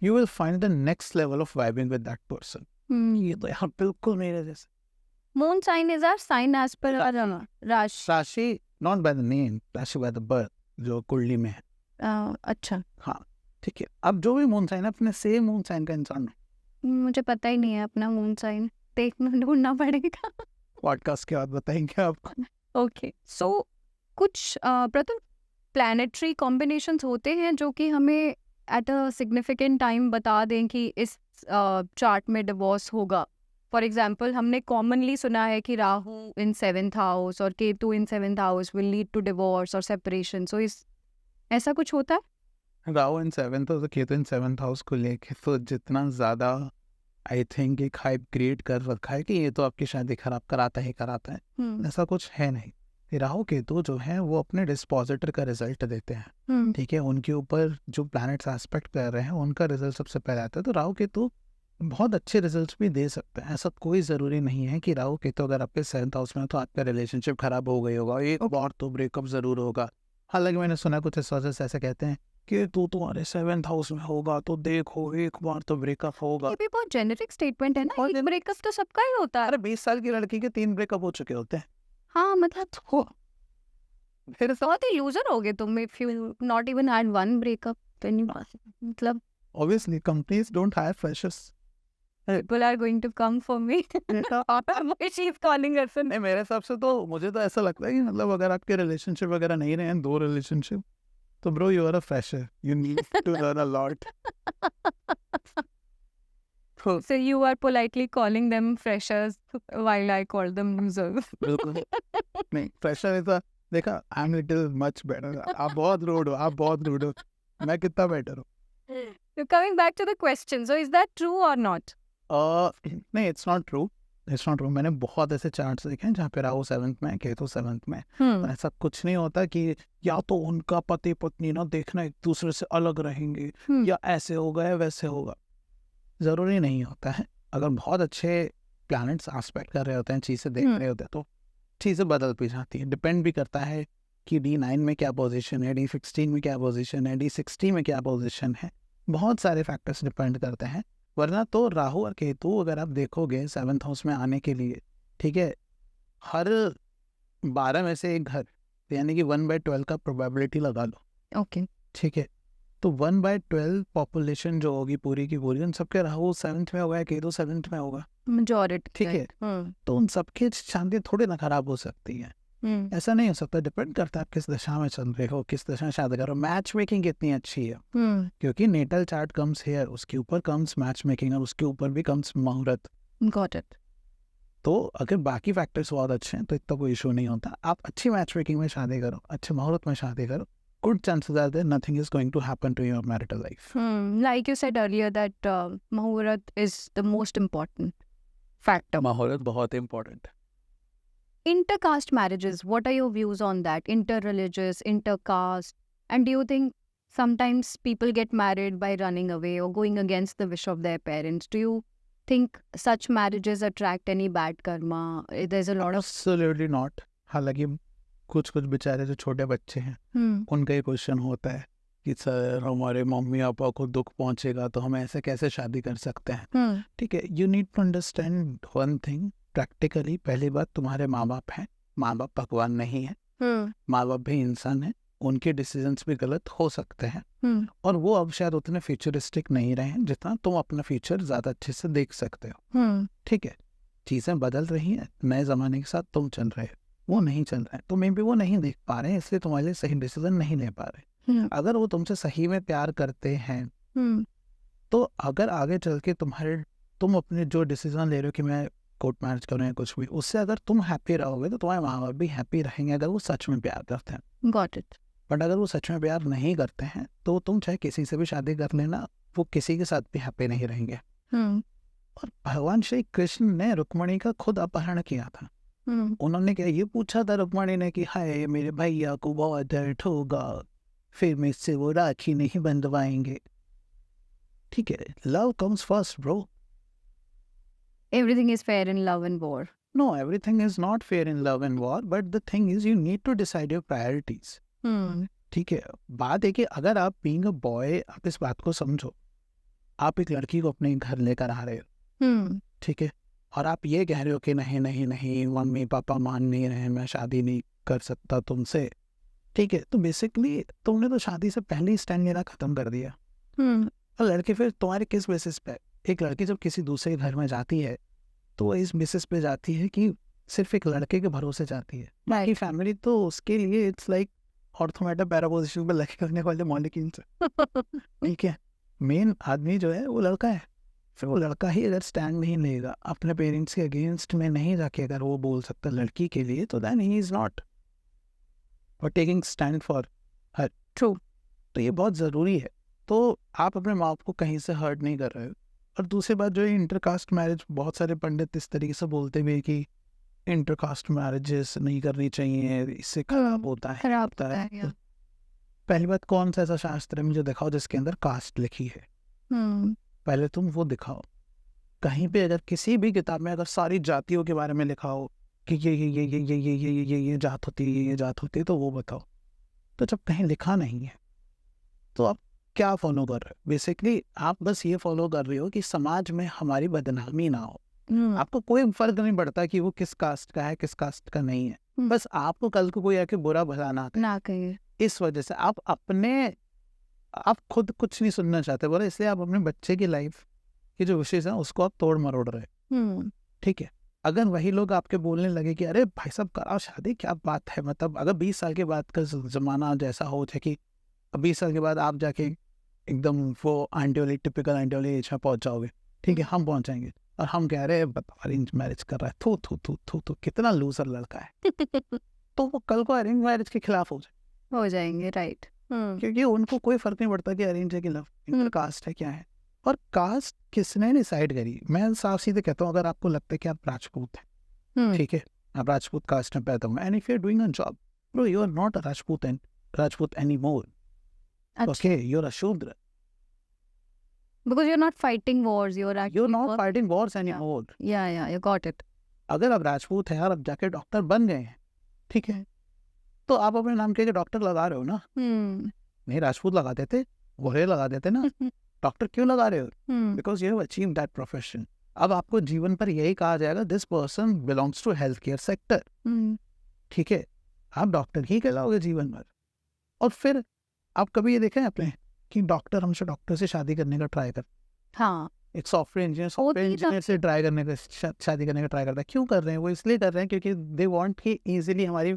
Speaker 2: you will find the next level of vibing with that person. ये तो यार बिल्कुल मेरे जैसे।
Speaker 1: Moon sign is our sign as per our राशि।
Speaker 2: राशि नॉट बाय द नेम, राशि बाय द बर्थ, जो कुंडली में है।
Speaker 1: अच्छा,
Speaker 2: हाँ, ठीक है। अब जो भी मून साइन है, अपने सेम मून साइन का इंसान हो।
Speaker 1: मुझे पता ही नहीं है अपना मून साइन, देखना ढूंढना पड़ेगा।
Speaker 2: पॉडकास्ट के बाद बताएंगे आपको।
Speaker 1: ओके, सो कुछ प्रथम प्लैनेटरी कॉम्बिनेशंस होते हैं जो कि हमें एट अ सिग्निफिकेंट टाइम बता दें कि इस चार्ट में डिवोर्स होगा। फॉर एग्जाम्पल, हमने कॉमनली सुना है कि राहु इन 7th हाउस और Ketu in 7th house will lead to divorce और सेपरेशन। सो इस ऐसा कुछ होता है?
Speaker 2: राहु इन 7th और केतु इन 7th हाउस को लेके तो जितना ज़्यादा आई थिंक एक हाइप क्रिएट कर रखा है कि ये तो आपकी शादी खराब कराता ही कराता है, ऐसा कुछ है नहीं। राहु केतु जो है वो अपने डिस्पोजिटर का रिजल्ट देते हैं, ठीक है। उनके ऊपर जो प्लैनेट्स एस्पेक्ट कर रहे हैं उनका रिजल्ट सबसे पहले आता है। तो राहु केतु बहुत अच्छे रिजल्ट्स भी दे सकते हैं। ऐसा कोई ज़रूरी नहीं है कि राहु केतु अगर आपके 7th हाउस में है तो आपका रिलेशनशिप खराब हो गई होगा, एक बार तो ब्रेकअप ज़रूर होगा। हालांकि मैंने सुना कुछ एस्ट्रोलजर्स ऐसे कहते हैं कि तू तुम्हारे 7th हाउस में होगा तो देखो एक बार तो ब्रेकअप होगा।
Speaker 1: ये भी बहुत जेनेरिक स्टेटमेंट है ना, एक ब्रेकअप तो सबका ही होता है।
Speaker 2: अरे 20 साल की लड़की के 3 ब्रेकअप हो चुके होते हैं।
Speaker 1: हाँ, मतलब
Speaker 2: हो, फिर
Speaker 1: बहुत ही लूजर हो गए तुम if you not even had one breakup. मतलब
Speaker 2: obviously companies don't hire freshers.
Speaker 1: people are going to come for me. She is calling us.
Speaker 2: नहीं, मेरे हिसाब से तो मुझे तो ऐसा लगता है कि मतलब अगर आपके रिलेशनशिप वगैरह नहीं रहे हैं, 2 रिलेशनशिप, तो bro you are a fresher, you need to learn a lot.
Speaker 1: So you are politely calling them freshers while I call them losers.
Speaker 2: बिल्कुल नहीं, फ्रेशर ऐसा देखा, I am little much better. आप बहुत रूड हो, आप बहुत रूड हो, मैं कितना बेटर हूँ।
Speaker 1: So coming back to the question, so is that true or not?
Speaker 2: नहीं, it's not true, it's not true. मैंने बहुत ऐसे चार्ट्स देखे हैं जहाँ पे राहु 7th में, केतु 7th में, तो ऐसा कुछ नहीं होता कि या तो उनका पति पत्नी ना देखना एक दूसरे से अलग रहेंगे या ऐसे होगा या वैसे होगा। ज़रूरी नहीं होता है। अगर बहुत अच्छे प्लैनेट्स एस्पेक्ट कर रहे होते हैं, चीज़ें देख रहे होते हैं, तो चीज़ें बदल भी जाती हैं। डिपेंड भी करता है कि D9 में क्या पोजीशन है, D16 में क्या पोजीशन है, D60 में क्या पोजीशन है। बहुत सारे फैक्टर्स डिपेंड करते हैं। वरना तो राहु और केतु अगर आप देखोगे 7th हाउस में आने के लिए, ठीक है, हर 12 में से एक घर, यानी कि 1/12 का प्रोबेबिलिटी लगा लो।
Speaker 1: ओके,
Speaker 2: ठीक है, तो 1/12 पॉपुलेशन जो होगी पूरी की पूरी, उन सबके राहु 7th में होगा या केतु 7th में होगा,
Speaker 1: मेजॉरिटी,
Speaker 2: ठीक है। तो उन सबकी शादी थोड़ी ना खराब हो सकती है। ऐसा नहीं हो सकता। डिपेंड करता है आप किस दशा में चल रहे हो, किस दशा में शादी करो। मैच मेकिंग कितनी अच्छी है, क्योंकि नेटल चार्ट कम्स हियर, उसके ऊपर कम्स मैच मेकिंग और उसके ऊपर भी कम्स मुहूर्त।
Speaker 1: Got it.
Speaker 2: तो अगर बाकी फैक्टर्स बहुत अच्छे हैं तो इतना कोई इशू नहीं होता। आप अच्छी मैच मेकिंग में शादी करो, अच्छे मुहूर्त में शादी करो, good chances are there nothing is going to happen to your marital life.
Speaker 1: Like you said earlier that Muhurat is the most important factor.
Speaker 2: मुहूर्त बहुत important।
Speaker 1: Intercaste marriages, what are your views on that? Interreligious, intercaste, and do you think sometimes people get married by running away or going against the wish of their parents? Do you think such marriages attract any bad karma? There's a lot of
Speaker 2: Absolutely not. हालांकि कुछ कुछ बेचारे जो छोटे बच्चे हैं उनका ही question होता है कि सर हमारे मम्मी पापा को दुख पहुंचेगा तो हम ऐसे कैसे शादी कर सकते हैं. ठीक है, you need to understand one thing. Practically पहली बात, तुम्हारे माँ बाप हैं, माँ बाप भगवान नहीं है, माँ बाप भी इंसान है, उनके डिसीजंस भी गलत हो सकते हैं और वो अब शायद उतने फ्यूचरिस्टिक नहीं रहे हैं जितना तुम अपना फ्यूचर ज़्यादा अच्छे से देख सकते हो. ठीक है, चीज़ें बदल रही हैं, नए ज़माने के साथ तुम चल रहे हो, वो नहीं चल रहा है, तो मे भी वो नहीं देख पा रहे हैं, इसलिए तुम्हारे लिए सही डिसीजन नहीं ले पा रहे. अगर वो तुमसे सही में प्यार करते हैं तो अगर आगे चल के तुम अपने जो डिसीजन ले रहे हो कि मैं कोर्ट मैरिज करूँ या कुछ भी, उससे अगर तुम हैप्पी रहोगे तो तुम्हारे माँ बाप भी हैप्पी रहेंगे अगर वो सच में प्यार करते हैं.
Speaker 1: Got it.
Speaker 2: बट अगर वो सच में प्यार नहीं करते हैं तो तुम चाहे किसी से भी शादी कर लेना, वो किसी के साथ भी हैप्पी नहीं रहेंगे. और भगवान श्री कृष्ण ने रुक्मणी का खुद अपहरण किया था. उन्होंने क्या ये पूछा था रुक्मणी ने कि हाय मेरे भैया को बहुत दर्द होगा, फिर मुझसे वो राखी नहीं बंधवाएंगे. ठीक है, love comes first bro.
Speaker 1: Everything is fair in love and war.
Speaker 2: No, everything is not fair in love and war, but the thing is you need to decide your priorities. ठीक है, बात है कि अगर आप बीइंग अ बॉय, आप इस बात को समझो, आप एक लड़की को अपने घर लेकर आ रहे हो, ठीक है, और आप ये कह रहे हो कि नहीं नहीं नहीं मम्मी पापा मान नहीं रहे, मैं शादी नहीं कर सकता तुमसे. ठीक है, तो बेसिकली तुमने तो शादी से पहले ही स्टैंड लेना खत्म कर दिया. और लड़के फिर तुम्हारे किस बेसिस पे, एक लड़की जब किसी दूसरे घर में जाती है तो वो इस बेसिस पे जाती है कि सिर्फ एक लड़के के भरोसे जाती है. बाकी फैमिली तो उसके लिए इट्स लाइक ऑर्थोमेटा पैरापोजिशन पे लगे करने वाले मॉलिक्यूल्स. ठीक है, मेन आदमी जो है वो लड़का है. फिर वो लड़का ही अगर स्टैंड नहीं लेगा अपने पेरेंट्स के अगेंस्ट में, नहीं जाके अगर वो बोल सकता लड़की के लिए, तो then he is not taking stand for her.
Speaker 1: True.
Speaker 2: तो ये बहुत ज़रूरी है. तो आप अपने माँ बाप को कहीं से हर्ट नहीं कर रहे हो. और दूसरी बात जो है इंटरकास्ट मैरिज, बहुत सारे पंडित इस तरीके से बोलते भी कि इंटरकास्ट मैरिजेस नहीं करनी चाहिए, इससे खराब होता है. तो पहली बात, कौन सा ऐसा शास्त्र है मुझे दिखाओ जिसके अंदर कास्ट लिखी है. पहले तुम वो दिखाओ. कहीं पे अगर किसी भी किताब में अगर सारी जातियों के बारे में लिखा हो कि ये जात होती है, ये जात होती है, तो वो बताओ. तो जब कहीं लिखा नहीं है तो आप क्या फॉलो कर रहे हो? बेसिकली आप बस ये फॉलो कर रहे हो कि समाज में हमारी बदनामी ना हो. आपको कोई फर्क नहीं पड़ता कि वो किस कास्ट का है, किस कास्ट का नहीं है. बस आपको कल को कोई आके बुरा भला ना कहे. इस वजह से आप खुद कुछ नहीं सुनना चाहते, बोले, इसलिए आप अपने बच्चे की लाइफ की जो विशेष है उसको आप तोड़ मरोड़ रहे. ठीक है, अगर वही लोग आपके बोलने लगे कि अरे भाई साहब कराओ शादी, क्या बात है, मतलब अगर 20 साल के बाद का जमाना जैसा हो जाए कि 20 साल के बाद आप जाके एकदम वो आंटी वाली टिपिकल आंटी वाली एज में पहुंच जाओगे. ठीक है, हम पहुंचाएंगे और हम कह रहे हैं बताओ अरेंज मैरिज कर रहा है, थू थू थू थू थू कितना लूजर लड़का है. तो वो कल को अरेंज मैरिज के खिलाफ हो जाएंगे.
Speaker 1: राइट.
Speaker 2: क्योंकि उनको कोई फर्क नहीं पड़ता कि अरेंज है कि लव, इनका कास्ट है क्या है. और कास्ट किसने डिसाइड करी? मैं साफ सीधे कहता हूँ, अगर आपको लगता है कि आप राजपूत हैं, ठीक है, आप राजपूत कास्ट में पैदा हुए, and if you are doing a job, bro you are not a Rajput anymore. Okay, you're a Shudra.
Speaker 1: Because you're not fighting wars, you're
Speaker 2: not fighting wars anymore.
Speaker 1: Yeah, you got it.
Speaker 2: अगर आप राजपूत हैं और आप जाके doctor बन गए हैं, ठीक है, तो आप अपने नाम के डॉक्टर लगा रहे हो ना. नहीं, राजपूत लगा देते, घोड़े लगा देते ना. डॉक्टर क्यों लगा रहे हो? Because you have achieved that profession. अब आपको जीवन पर यही कहा जाएगा, this person belongs to health care sector. ठीक है, आप डॉक्टर ही कहलाओगे जीवन भर. और फिर आप कभी ये देखें आपने कि डॉक्टर हमसे डॉक्टर से शादी करने का ट्राई कर.
Speaker 1: हाँ,
Speaker 2: एक सॉफ्टवेयर इंजीनियर से ट्राई करने का, शादी करने का ट्राई करता है. क्यों कर रहे हैं? वो इसलिए कर रहे हैं क्योंकि दे वांट कि इजीली हमारी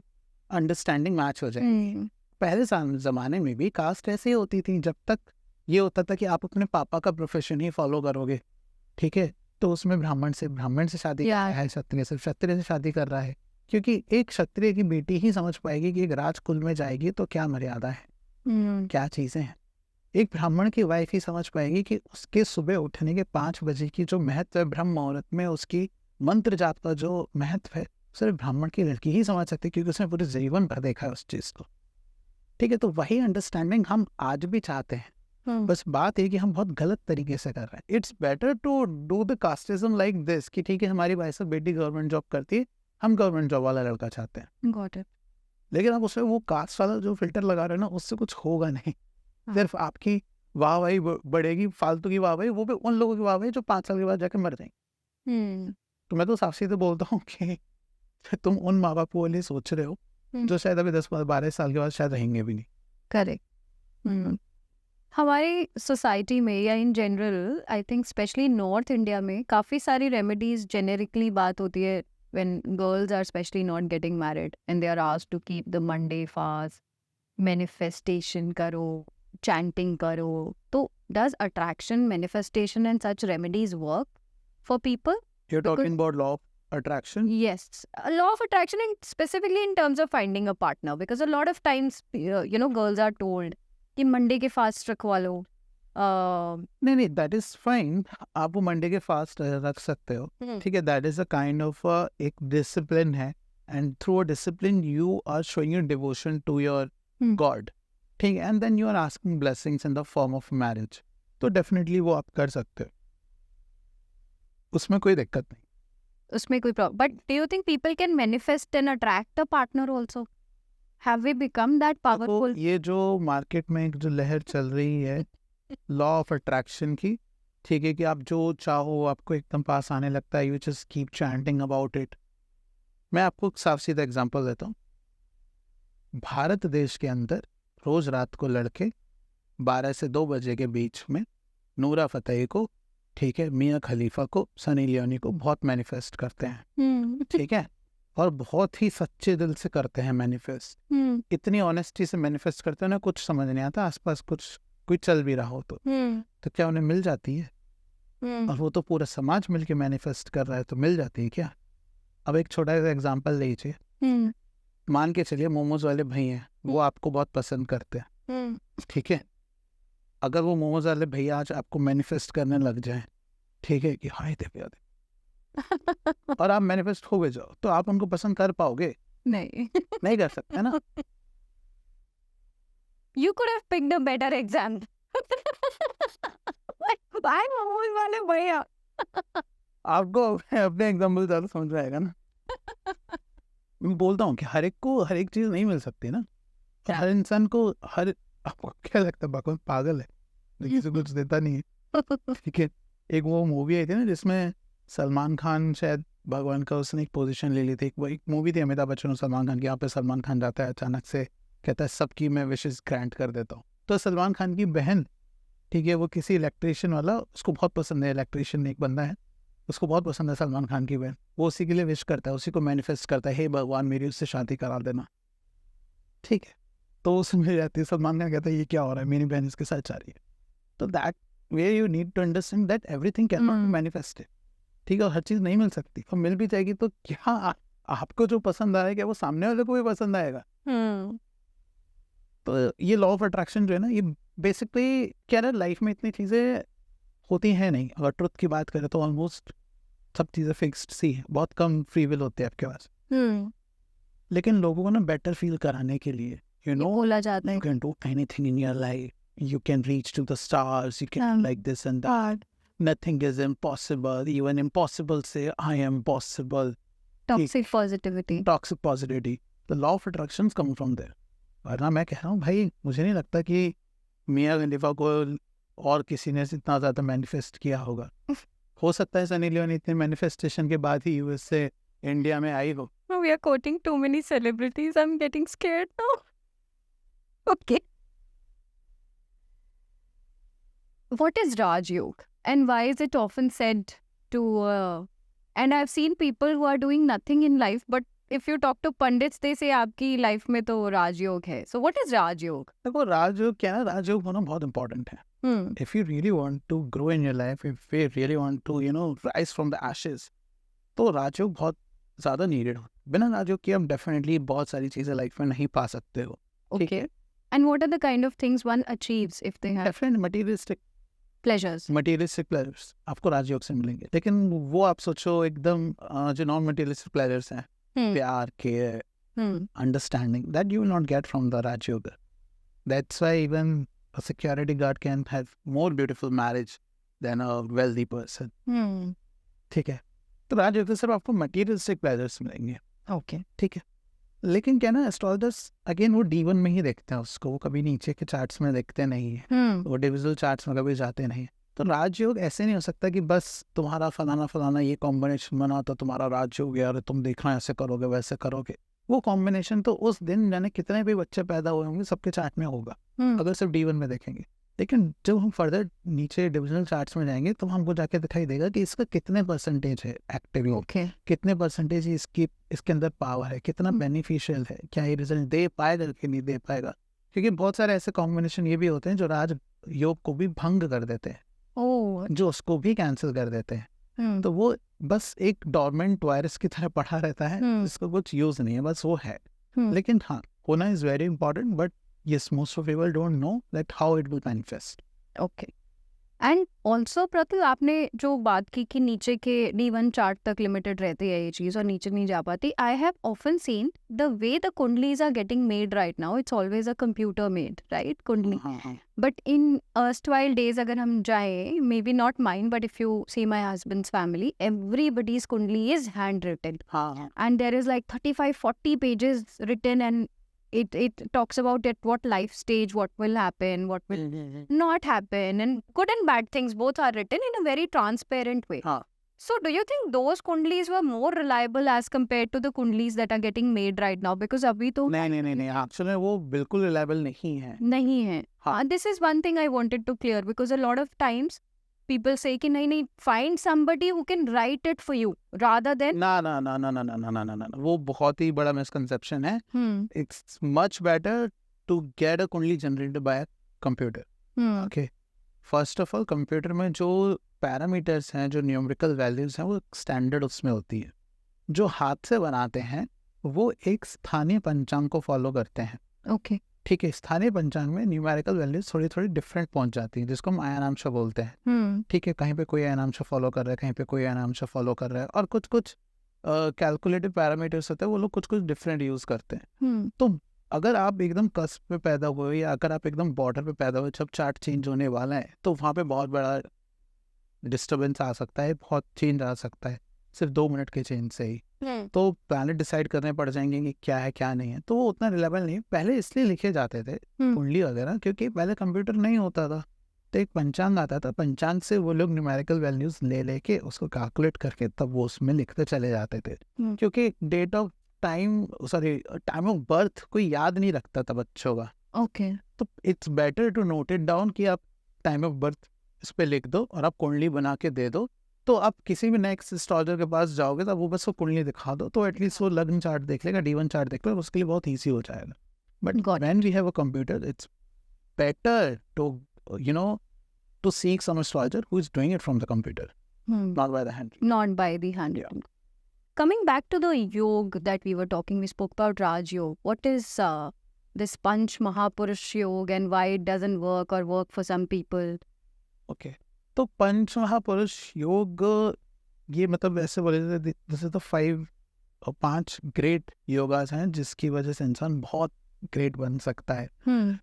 Speaker 2: अंडरस्टैंडिंग मैच हो जाए. पहले ज़माने में भी कास्ट ऐसे ही होती थी. जब तक ये होता था कि आप अपने पापा का प्रोफेशन ही फॉलो करोगे, ठीक है, तो उसमें ब्राह्मण से शादी कर रहा है, क्षत्रिय से शादी कर रहा है. क्योंकि एक क्षत्रिय की बेटी ही समझ पाएगी कि एक राजकुल में जाएगी तो क्या मर्यादा है, क्या चीज़ें हैं. एक ब्राह्मण की वाइफ ही समझ पाएगी कि उसके सुबह उठने के 5 बजे की जो महत्व है, ब्रह्म मुहूर्त में उसकी मंत्र जाप का जो महत्व है, सिर्फ ब्राह्मण की लड़की ही समझ सकती है, क्योंकि उसने पूरे जीवन भर देखा है उस चीज़ को. ठीक है, तो वही अंडरस्टैंडिंग हम आज भी चाहते हैं. बस बात है कि हम बहुत गलत तरीके से कर रहे हैं. It's better to do the casteism like this कि ठीक है हमारी भाई साहब बेटी गवर्नमेंट जॉब करती है, हम गवर्नमेंट जॉब वाला लड़का चाहते हैं.
Speaker 1: Got it.
Speaker 2: लेकिन आप उसमें वो कास्ट वाला जो फिल्टर लगा रहे हैं ना, उससे कुछ होगा नहीं. सिर्फ आपकी वाहवाही बढ़ेगी, फालतू की वाहवाही, वो भी उन लोगों की वाहवाही जो 5 साल के बाद जाके मर जाएंगे. तो मैं तो साफ सीधे बोलता हूँ कि तुम उन माँ बाप को लिए सोच रहे हो जो शायद अभी 10-12 साल के बाद शायद रहेंगे भी नहीं.
Speaker 1: करेक्ट. हमारी सोसाइटी में या in general I think specially North India में काफ़ी सारी रेमेडीज जेनेरिकली बात होती है when girls are specially not getting married and they are asked to keep the Monday fast, manifestation करो, चैंटिंग करो. तो does attraction, manifestation and such remedies work for people?
Speaker 2: You're talking about law of attraction?
Speaker 1: Yes, a law of attraction, and specifically in terms of finding a partner, because a lot of times, girls are told कि Monday के fast रखवा लो.
Speaker 2: नहीं, that is fine. आप वो Monday के fast रख सकते हो, ठीक है. That is a kind of एक डिसिप्लिन है, and through a discipline you are showing your devotion to your God, ठीक है. And then you are asking blessings in the form of marriage. तो डेफिनेटली वो आप कर सकते हो, उसमें कोई दिक्कत नहीं.
Speaker 1: उसमें कोई problem. But do you think people can manifest and attract a partner also? Have we become that powerful?
Speaker 2: ये जो मार्केट में जो लहर चल रही है लॉ ऑफ अट्रैक्शन की, ठीक है, कि आप जो चाहो आपको एकदम पास आने लगता है, you just keep chanting about it. मैं आपको एक साफ सीधा एग्जांपल देता हूँ. भारत देश के अंदर रोज रात को लड़के 12 से 2 बजे के बीच में नूरा फतेही को, ठीक है, मियाँ खलीफा को, सनी लियोनी को बहुत मैनिफेस्ट करते हैं, ठीक है, और बहुत ही सच्चे दिल से करते हैं मैनिफेस्ट. इतनी ऑनेस्टी से मैनिफेस्ट करते हैं ना, कुछ समझ नहीं आता आसपास कुछ कोई चल भी रहा हो तो क्या उन्हें मिल जाती है? और वो तो पूरा समाज मिलके मैनिफेस्ट कर रहा है, तो मिल जाती है क्या? अब एक छोटा सा एग्जांपल लीजिए. मान के चलिए मोमोज वाले भैया हैं, वो आपको बहुत पसंद करते हैं, ठीक है. अगर वो मोमोज वाले भैया आज आपको मैनिफेस्ट करने लग जाए, ठीक है, कि हाय दिव्या और आप मैनिफेस्ट हो गए जाओ, तो आप उनको पसंद कर पाओगे?
Speaker 1: नहीं.
Speaker 2: नहीं कर सकते ना.
Speaker 1: You could have picked a better example. Why momos वाले भैया?
Speaker 2: आपको अपने एग्जाम्पल ज़्यादा समझ में आएगा ना. मैं बोलता हूँ कि हर एक को हर एक चीज़ नहीं मिल सकती ना. हर इंसान को आपको क्या लगता है भगवान पागल है किसी से कुछ देता नहीं है, ठीक है. एक वो मूवी आई थी ना जिसमें सलमान खान शायद भगवान का उसने एक पोजीशन ले ली थी. वो एक मूवी थी अमिताभ बच्चन और सलमान खान की. यहाँ पे सलमान खान जाता है अचानक से, कहता है सबकी मैं विशेष ग्रांट कर देता हूँ. तो सलमान खान की बहन, ठीक है, वो किसी इलेक्ट्रिशियन वाला, उसको बहुत पसंद है, इलेक्ट्रिशियन एक बंदा है, उसको बहुत पसंद है सलमान खान की बहन. वो उसी के लिए विश करता है, उसी को मैनिफेस्ट करता है, हे भगवान मेरी उससे शादी करा देना, ठीक है. तो उसमें मिल जाती है. सलमान खान कहता है ये क्या हो रहा है, मेरी बहन इसके साथ जा रही है. तो that way you need to understand that everything can not be manifested, ठीक है. और हर चीज़ नहीं मिल सकती, और मिल भी जाएगी तो क्या आपको जो पसंद आ रहा है क्या वो सामने वाले को भी पसंद आएगा? तो ये लॉ ऑफ अट्रैक्शन जो है ना, ये बेसिकली क्या है, लाइफ में इतनी चीज़ें होती हैं नहीं. अगर ट्रुथ की बात करें तो ऑलमोस्ट सब चीज़ें फिक्स्ड सी है, बहुत कम फ्री विल होते हैं आपके पास. लेकिन लोगों को ना बेटर फील कराने के लिए, यू नो,
Speaker 1: बोला जाता है
Speaker 2: you can do anything in your life, you can reach to the stars, you can like this and that, nothing is impossible, even impossible say I am possible.
Speaker 1: Toxic positivity.
Speaker 2: The law of attractions come from there. वरना मैं कह रहा हूँ भाई, मुझे नहीं लगता कि मियाँ खलीफा को और किसी ने इतना ज़्यादा मैनिफेस्ट किया होगा. हो सकता है सनी लियोनी इतने मैनिफेस्टेशन के बाद ही यूएस से इंडिया में आई हो.
Speaker 1: We are quoting too many celebrities. I'm getting scared now. Okay. What is Raj Yoga and why is it often said to and I've seen people who are doing nothing in life, but if you talk to pandits they say आपकी life में तो Raj Yoga है. So what is Raj Yoga?
Speaker 2: देखो राज योग क्या है, राज योग होना बहुत important है. If you really want to grow in your life, if you really want to rise from the ashes, तो राज योग बहुत ज़्यादा needed हो. बिना राज योग के हम definitely बहुत सारी चीज़ें लाइफ में नहीं पा सकते हो.
Speaker 1: Okay. And what are the kind of things one achieves if they have
Speaker 2: Definitely materialistic pleasures आपको राजयोग से मिलेंगे. लेकिन वो आप सोचो एकदम जो नॉन मटेरियलिस्टिक प्लेजर्स हैं, प्यार, care, understanding, that you will not get from the Rajyoga. That's why even a security guard can have more beautiful marriage than a wealthy person. ठीक है, तो राजयोग से सिर्फ आपको मटेरियलिस्टिक प्लेजर्स मिलेंगे.
Speaker 1: ओके.
Speaker 2: ठीक है, लेकिन क्या ना एस्ट्रोलजर्स अगेन वो D1 में ही देखते हैं उसको, वो कभी नीचे के चार्ट्स में देखते नहीं है, वो डिविजुअल चार्ट्स में कभी जाते नहीं. तो राजयोग ऐसे नहीं हो सकता कि बस तुम्हारा फलाना फलाना ये कॉम्बिनेशन बना तो तुम्हारा राजयोग है और तुम देखना ऐसे करोगे वैसे करोगे. वो कॉम्बिनेशन तो उस दिन जाने कितने भी बच्चे पैदा हुए होंगे सबके चार्ट में होगा अगर सिर्फ D1 में देखेंगे. लेकिन जब हम फर्दर नीचे डिविजनल चार्ट्स में जाएंगे तो हमको जाके दिखाई देगा कि इसका कितने परसेंटेज है एक्टिव योग, कितने परसेंटेज इसके अंदर पावर है, कितना बेनिफिशियल है, क्या ये रिजल्ट दे पाएगा कि नहीं दे पाएगा. क्योंकि बहुत सारे ऐसे कॉम्बिनेशन ये भी होते हैं जो राज योग को भी भंग कर देते हैं, जो उसको भी कैंसिल कर देते हैं. तो वो बस एक डॉर्मेंट वायरस की तरह पड़ा रहता है जिसको कुछ यूज नहीं है, बस वो है. लेकिन हाँ, होना is very important, but yes, most of people don't know that how it will manifest.
Speaker 1: Okay. And also Pratul, आपने जो बात की कि नीचे के D1 चार्ट तक लिमिटेड रहती है ये चीज़ और नीचे नहीं जा पाती. I have often seen the way the kundlis are getting made right now, it's always a computer made right kundli. But in erstwhile days अगर हम जाएं, maybe not mine but if you see my husband's family, everybody's kundli is hand written and there is like 35-40 pages written and it talks about at what life stage what will happen, what will not happen, and good and bad things both are written in a very transparent way. So do you think those kundlis were more reliable as compared to the kundlis that are getting made right now? Because abhi to
Speaker 2: नहीं actually वो बिल्कुल reliable नहीं है.
Speaker 1: This is one thing I wanted to clear, because a lot of times people say कि नहीं find somebody who can write it for you rather than
Speaker 2: ना, वो बहुत ही बड़ा मिसकंसेप्शन है. It's much better to get a कुंडली generated by a computer. Okay, first of all computer में जो पैरामीटर्स हैं, जो न्यूमेरिकल वैल्यूज हैं, वो स्टैंडर्ड उसमें होती है. जो हाथ से बनाते हैं वो एक स्थानीय पंचांग को फॉलो करते हैं.
Speaker 1: ओके,
Speaker 2: ठीक है, स्थानीय पंचांग में न्यूमेरिकल वैल्यूज थोड़ी थोड़ी डिफरेंट पहुंच जाती हैं, जिसको हम आयनांश बोलते हैं. ठीक है, कहीं पे कोई आयनांश फॉलो कर रहा है, कहीं पे कोई आयनांश फॉलो कर रहा है, और कुछ कुछ कैलकुलेटिव पैरामीटर्स होते हैं, वो लोग कुछ कुछ डिफरेंट यूज करते हैं. तो अगर आप एकदम कस्प पे पैदा हुए या अगर आप एकदम बॉर्डर पे पैदा हुए, जब चार्ट चेंज होने वाला है तो वहाँ पे बहुत बड़ा डिस्टर्बेंस आ सकता है, बहुत चेंज आ सकता है सिर्फ 2 मिनट के चेंज से ही. तो प्लैनेट डिसाइड करने पड़ जाएंगे कि क्या है क्या नहीं है. तो वो उतना रिलेबल नहीं. पहले इसलिए लिखे जाते थे कुंडली वगैरह क्योंकि पहले कंप्यूटर नहीं होता था, तो एक पंचांग आता था, पंचांग से वो लोग न्यूमेरिकल वैल्यूज ले लेके उसको कैलकुलेट करके तब वो उसमें लिखते चले जाते थे. क्योंकि टाइम ऑफ बर्थ कोई याद नहीं रखता था बच्चों का.
Speaker 1: ओके,
Speaker 2: तो it's better to note it down कि आप टाइम ऑफ बर्थ इस पे लिख दो और आप कुंडली बना के दे दो. तो आप किसी भी नेक्स्ट एस्ट्रोलॉजर के पास जाओगे तो वो बस वो कुंडली दिखा दो, तो एटलीस्ट वो लग्न चार्ट देख लेगा, D1 चार्ट देख लेगा, उसके लिए बहुत ईजी हो जाएगा. But when we have a computer, it's better to seek some astrologer who is doing it from the computer, not by the hand.
Speaker 1: Not by the hand.
Speaker 2: Yeah.
Speaker 1: Coming back to the yoga that we were talking, we spoke about Raj Yoga. What is this Panch Mahapurush Yoga and why it doesn't work or work for some people?
Speaker 2: Okay. तो पंच महापुरुष योग ये मतलब ऐसे बोले जैसे तो 5 great योगास हैं जिसकी वजह से इंसान बहुत ग्रेट बन सकता है.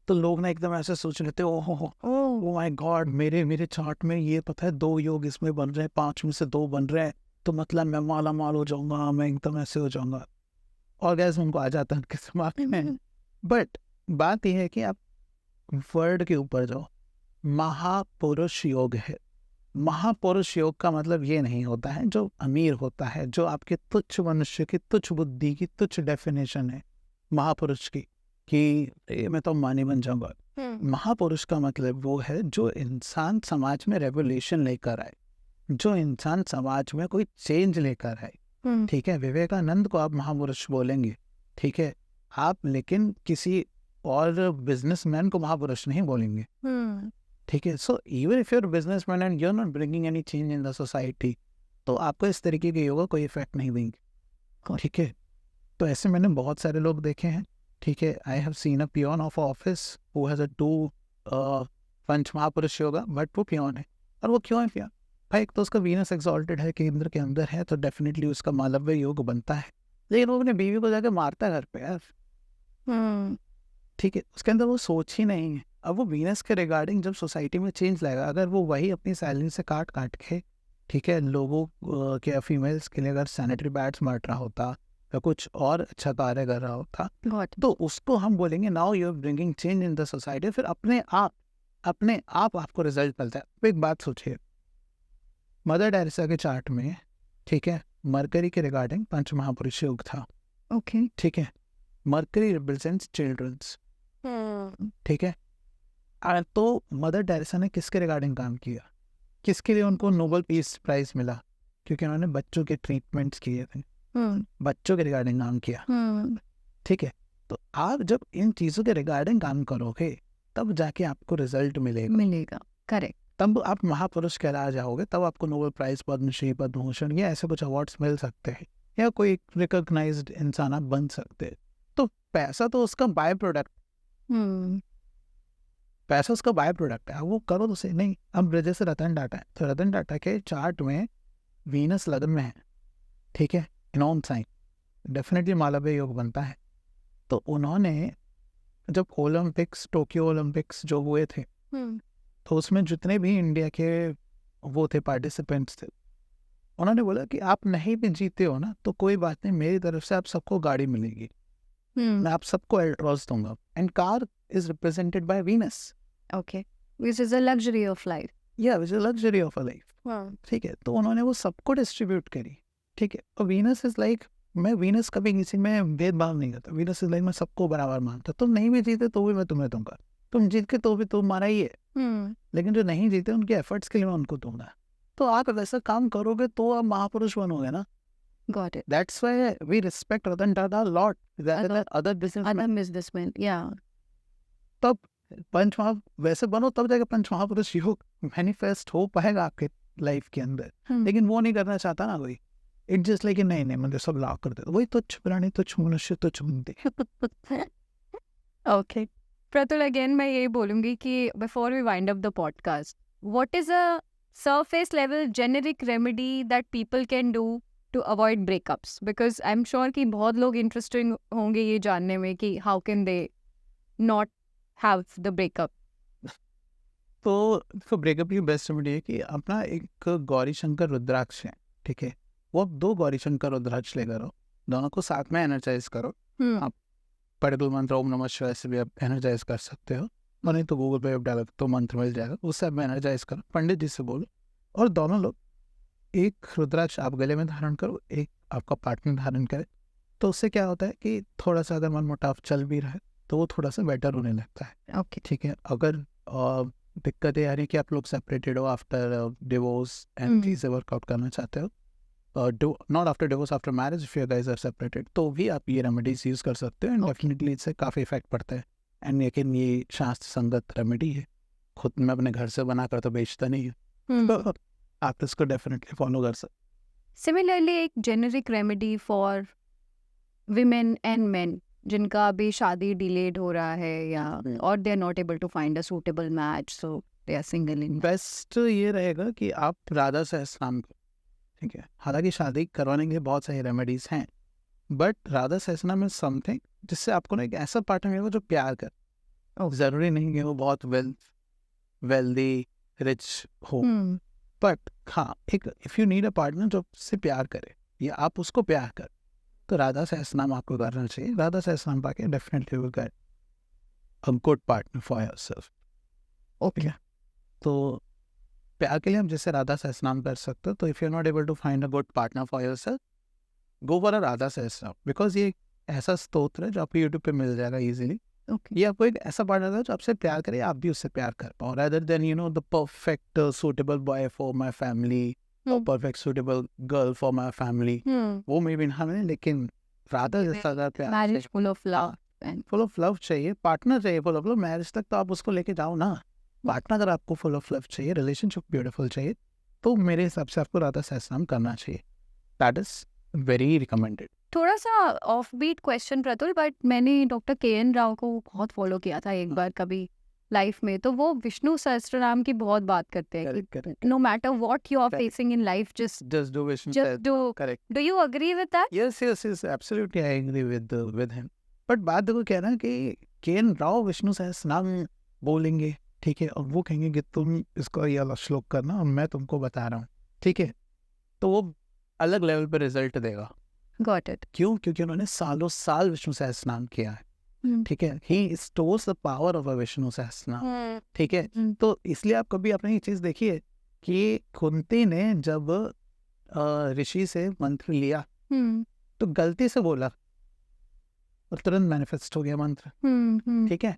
Speaker 2: तो लोग ना एकदम ऐसे सोच लेते ओ माय गॉड, मेरे चार्ट में ये पता है 2 योग इसमें बन रहे हैं, 5 में से 2 बन रहे हैं, तो मतलब मैं माला माल हो जाऊंगा, मैं एकदम ऐसे हो जाऊंगा. और गैस उनको आ जाता है उनके दिमाग में. बट बात यह है कि आप वर्ड के ऊपर जाओ. महापुरुष योग है. महापुरुष योग का मतलब ये नहीं होता है जो अमीर होता है, जो आपके तुच्छ मनुष्य की तुच्छ बुद्धि की तुच्छ डेफिनेशन है महापुरुष की कि मैं तो मानी बन जाऊंगा. महापुरुष का मतलब वो है जो इंसान समाज में रेवोल्यूशन लेकर आए, जो इंसान समाज में कोई चेंज लेकर आए. ठीक है, विवेकानंद को आप महापुरुष बोलेंगे, ठीक है, आप लेकिन किसी और बिजनेसमैन को महापुरुष नहीं बोलेंगे. ठीक है, so even if you're businessman and you are not bringing any change in the society, तो आपको इस तरीके के योगा कोई इफेक्ट नहीं देंगे. ठीक है, तो ऐसे मैंने बहुत सारे लोग देखे हैं. ठीक है, I have seen a peon of office who has a 2 पंच महापुरुष योगा, बट वो पियोन है. और वो क्यों है पियोन? भाई एक तो उसका वीनस एक्सॉल्टेड है, केंद्र के अंदर है, तो डेफिनेटली उसका मालव्य योग बनता है. लेकिन वो अपने बीवी को जाके मारता है घर पे यार. ठीक है, उसके अंदर वो सोच ही नहीं है. अब वो वीनस के रिगार्डिंग जब सोसाइटी में चेंज लाएगा, अगर वो वही अपनी सैलरी से काट काट के, ठीक है, लोगों के फीमेल्स के लिए अगर सैनिटरी पैड्स बांट रहा होता या कुछ और अच्छा कार्य कर रहा होता, तो उसको हम बोलेंगे now you are bringing change in the society. फिर अपने आप आपको रिजल्ट मिलता है। तो एक बात सोचिए, मदर टेरेसा के चार्ट में, ठीक है, मरकरी के रिगार्डिंग पंच महापुरुष योग था।
Speaker 1: ओके।
Speaker 2: ठीक है, मरकरी रिप्रेजेंट्स चिल्ड्रंस, ठीक है। तो मदर टेरेसा ने किसके रिगार्डिंग काम किया, किसके लिए उनको नोबेल पीस प्राइज मिला? क्योंकि उन्होंने बच्चों के ट्रीटमेंट्स किए थे, बच्चों के रिगार्डिंग काम किया, ठीक है। तो आप जब इन चीज़ों के रिगार्डिंग काम करोगे तब जाके आपको रिजल्ट मिलेगा।
Speaker 1: करेक्ट।
Speaker 2: तब आप महापुरुष कहला जाओगे, तब आपको नोबेल प्राइज, पद्मश्री, पद्म भूषण या ऐसे कुछ अवार्ड्स मिल सकते हैं, या कोई रिकॉग्नाइज्ड इंसान आप बन सकते हैं। तो पैसा तो उसका बाय प्रोडक्ट, पैसा उसका बाय प्रोडक्ट है, वो करो तो सही। नहीं, अब जैसे रतन टाटा है, तो रतन टाटा के चार्ट में वीनस लग्न में है, ठीक है, नॉन साइन, डेफिनेटली मालव्य योग बनता है। तो उन्होंने जब ओलंपिक्स, टोक्यो ओलंपिक्स जो हुए थे, तो उसमें जितने भी इंडिया के वो थे पार्टिसिपेंट्स थे, उन्होंने बोला कि आप नहीं भी जीते हो ना तो कोई बात नहीं, मेरी तरफ से आप सबको गाड़ी मिलेगी, मैं आप सबको एल्ट्रॉस दूंगा। And car is represented by Venus,
Speaker 1: okay, which is a luxury of life.
Speaker 2: या which is luxury of a life, ठीक है। तो उन्होंने वो सबको डिस्ट्रीब्यूट करी, ठीक है। और वीनस इज लाइक, मैं वीनस कभी किसी में भेदभाव नहीं करता, वीनस इज लाइक मैं सबको बराबर मानता। तुम नहीं भी जीते तो भी मैं तुम्हें दूंगा, तुम जीत के तो भी तुम्हारा ही है, लेकिन जो नहीं जीते उनके एफर्ट्स के लिए मैं उनको दूंगा। तो आप वैसा काम करोगे तो आप महापुरुष बनोगे ना।
Speaker 1: Got it.
Speaker 2: That's why we respect Ratan Tata a lot rather than other businessmen.
Speaker 1: Other businessmen, yeah.
Speaker 2: तब पंच महा वैसे बनो, तब जाके पंच महापुरुष योग मैनिफेस्ट हो पाएगा आपके लाइफ के अंदर। लेकिन वो नहीं करना चाहता ना कोई, इट जस्ट लाइक नहीं मुझे सब लाभ कर दे, वही तुच्छ प्राणी, तुच्छ मनुष्य, तुच्छ बुद्धि।
Speaker 1: ओके प्रतुल, अगेन मैं यही बोलूंगी कि before we wind up the podcast, what is a surface level generic remedy that people can do to avoid breakups? Because I'm sure कि बहुत लोग interested होंगे ये जानने में कि how can they not have the breakup.
Speaker 2: तो breakup की बेस्ट रेमेडी है कि अपना एक गौरी शंकर रुद्राक्ष है, ठीक है, वो आप 2 गौरी शंकर रुद्राक्ष लेकर आओ, दोनों को साथ में एनर्जाइज करो। आप पर्टिकुलर मंत्र ओम नमः शिवाय से भी आप एनर्जाइज कर सकते हो, और नहीं तो गूगल पे आप डालो तो मंत्र मिल जाएगा, उससे आप एनर्जाइज करो, पंडित जी से बोलो, और दोनों लोग एक रुद्राक्ष आप गले में धारण करो, एक आपका पार्टनर धारण करे। तो उससे क्या होता है कि थोड़ा सा अगर मन मुटाव चल भी रहा है तो वो थोड़ा सा बेटर होने लगता है।
Speaker 1: ओके,
Speaker 2: ठीक है। अगर दिक्कत ये आ रही है कि आप लोग सेपरेटेड हो आफ्टर डिवोर्स एंड चीज़ें वर्कआउट करना चाहते हो, not after divorce, after marriage, if you guys are separated, तो भी आप ये रेमेडीज यूज़ कर सकते हो, एंड डेफिनेटली इससे काफ़ी इफेक्ट पड़ता है। एंड लेकिन ये शास्त्र संगत रेमेडी है, खुद मैं अपने घर से बना कर तो बेचता नहीं है, तो आप इसको डेफिनेटली फॉलो कर सकते।
Speaker 1: सिमिलरली एक generic remedy for women and men जिनका अभी शादी डिलेड हो रहा है या और they are not able to find a suitable match, so they are single in.
Speaker 2: Best ये रहेगा कि आप राधा सहस्रनाम करो, ठीक है। हालांकि शादी करवाने के लिए बहुत सारी रेमेडीज हैं, but Radha Sahasranama is something जिससे आपको ना एक ऐसा पार्टनर मिलेगा जो प्यार कर, जरूरी नहीं कि वो बहुत वेल्दी रिच हो, बट हाँ, एक if you need a partner जो उससे प्यार करे या आप उसको प्यार कर, तो राधा सहस्रनाम आपको करना चाहिए। राधा सहस्रनाम पाके definitely will get a good partner for yourself. Okay, तो प्यार के लिए हम जैसे राधा सहस्रनाम कर सकते हो, तो if you are not able to find a good partner for yourself, go for a Radha Sahasranama, because ये ऐसा स्तोत्र है जो आपको यूट्यूब पे मिल जाएगा इजीली। ये आपको एक ऐसा पार्टनर है जो आपसे प्यार करे, आप भी उससे प्यार कर पाओ, rather than you know the perfect suitable boy for my family or perfect suitable girl for my family, वो मे भी ना मिले, लेकिन राधा जैसा अगर प्यार,
Speaker 1: marriage full of love,
Speaker 2: full of love चाहिए, पार्टनर चाहिए फुल ऑफ लव, मैरिज तक तो आप उसको लेके जाओ ना। पार्टनर अगर आपको फुल ऑफ लव चाहिए, रिलेशनशिप ब्यूटीफुल चाहिए, तो मेरे हिसाब से आपको राधा सहस्रनाम करना चाहिए। That is very recommended.
Speaker 1: थोड़ा सा off beat question Pratul, but मैंने डॉक्टर के.एन. राव को बहुत फॉलो किया था एक बार कभी लाइफ में, तो वो विष्णु सहस्त्रनाम की बहुत बात करते हैं कि no matter what you are facing in life, just
Speaker 2: do Vishnu,
Speaker 1: just do.
Speaker 2: Correct.
Speaker 1: Do you agree with that?
Speaker 2: Yes yes yes, absolutely I agree with him. But बात देखो क्या है ना कि के.एन. राव विष्णु सहस्रनाम बोलेंगे, ठीक है, और वो कहेंगे कि तुम इसको ये वाला श्लोक करना और मैं तुमको बता रहा हूँ, ठीक है, तो वो अलग लेवल पे रिजल्ट देगा।
Speaker 1: Got it.
Speaker 2: क्यों? क्योंकि उन्होंने सालों साल विष्णु सहस्त्रनाम किया है, ठीक है, he stores the power of a Vishnu Sahasranama, ठीक है। तो इसलिए आप कभी आपने ये चीज देखी है कि कुंती ने जब ऋषि से मंत्र लिया तो गलती से बोला और तुरंत मैनिफेस्ट हो गया मंत्र, ठीक है,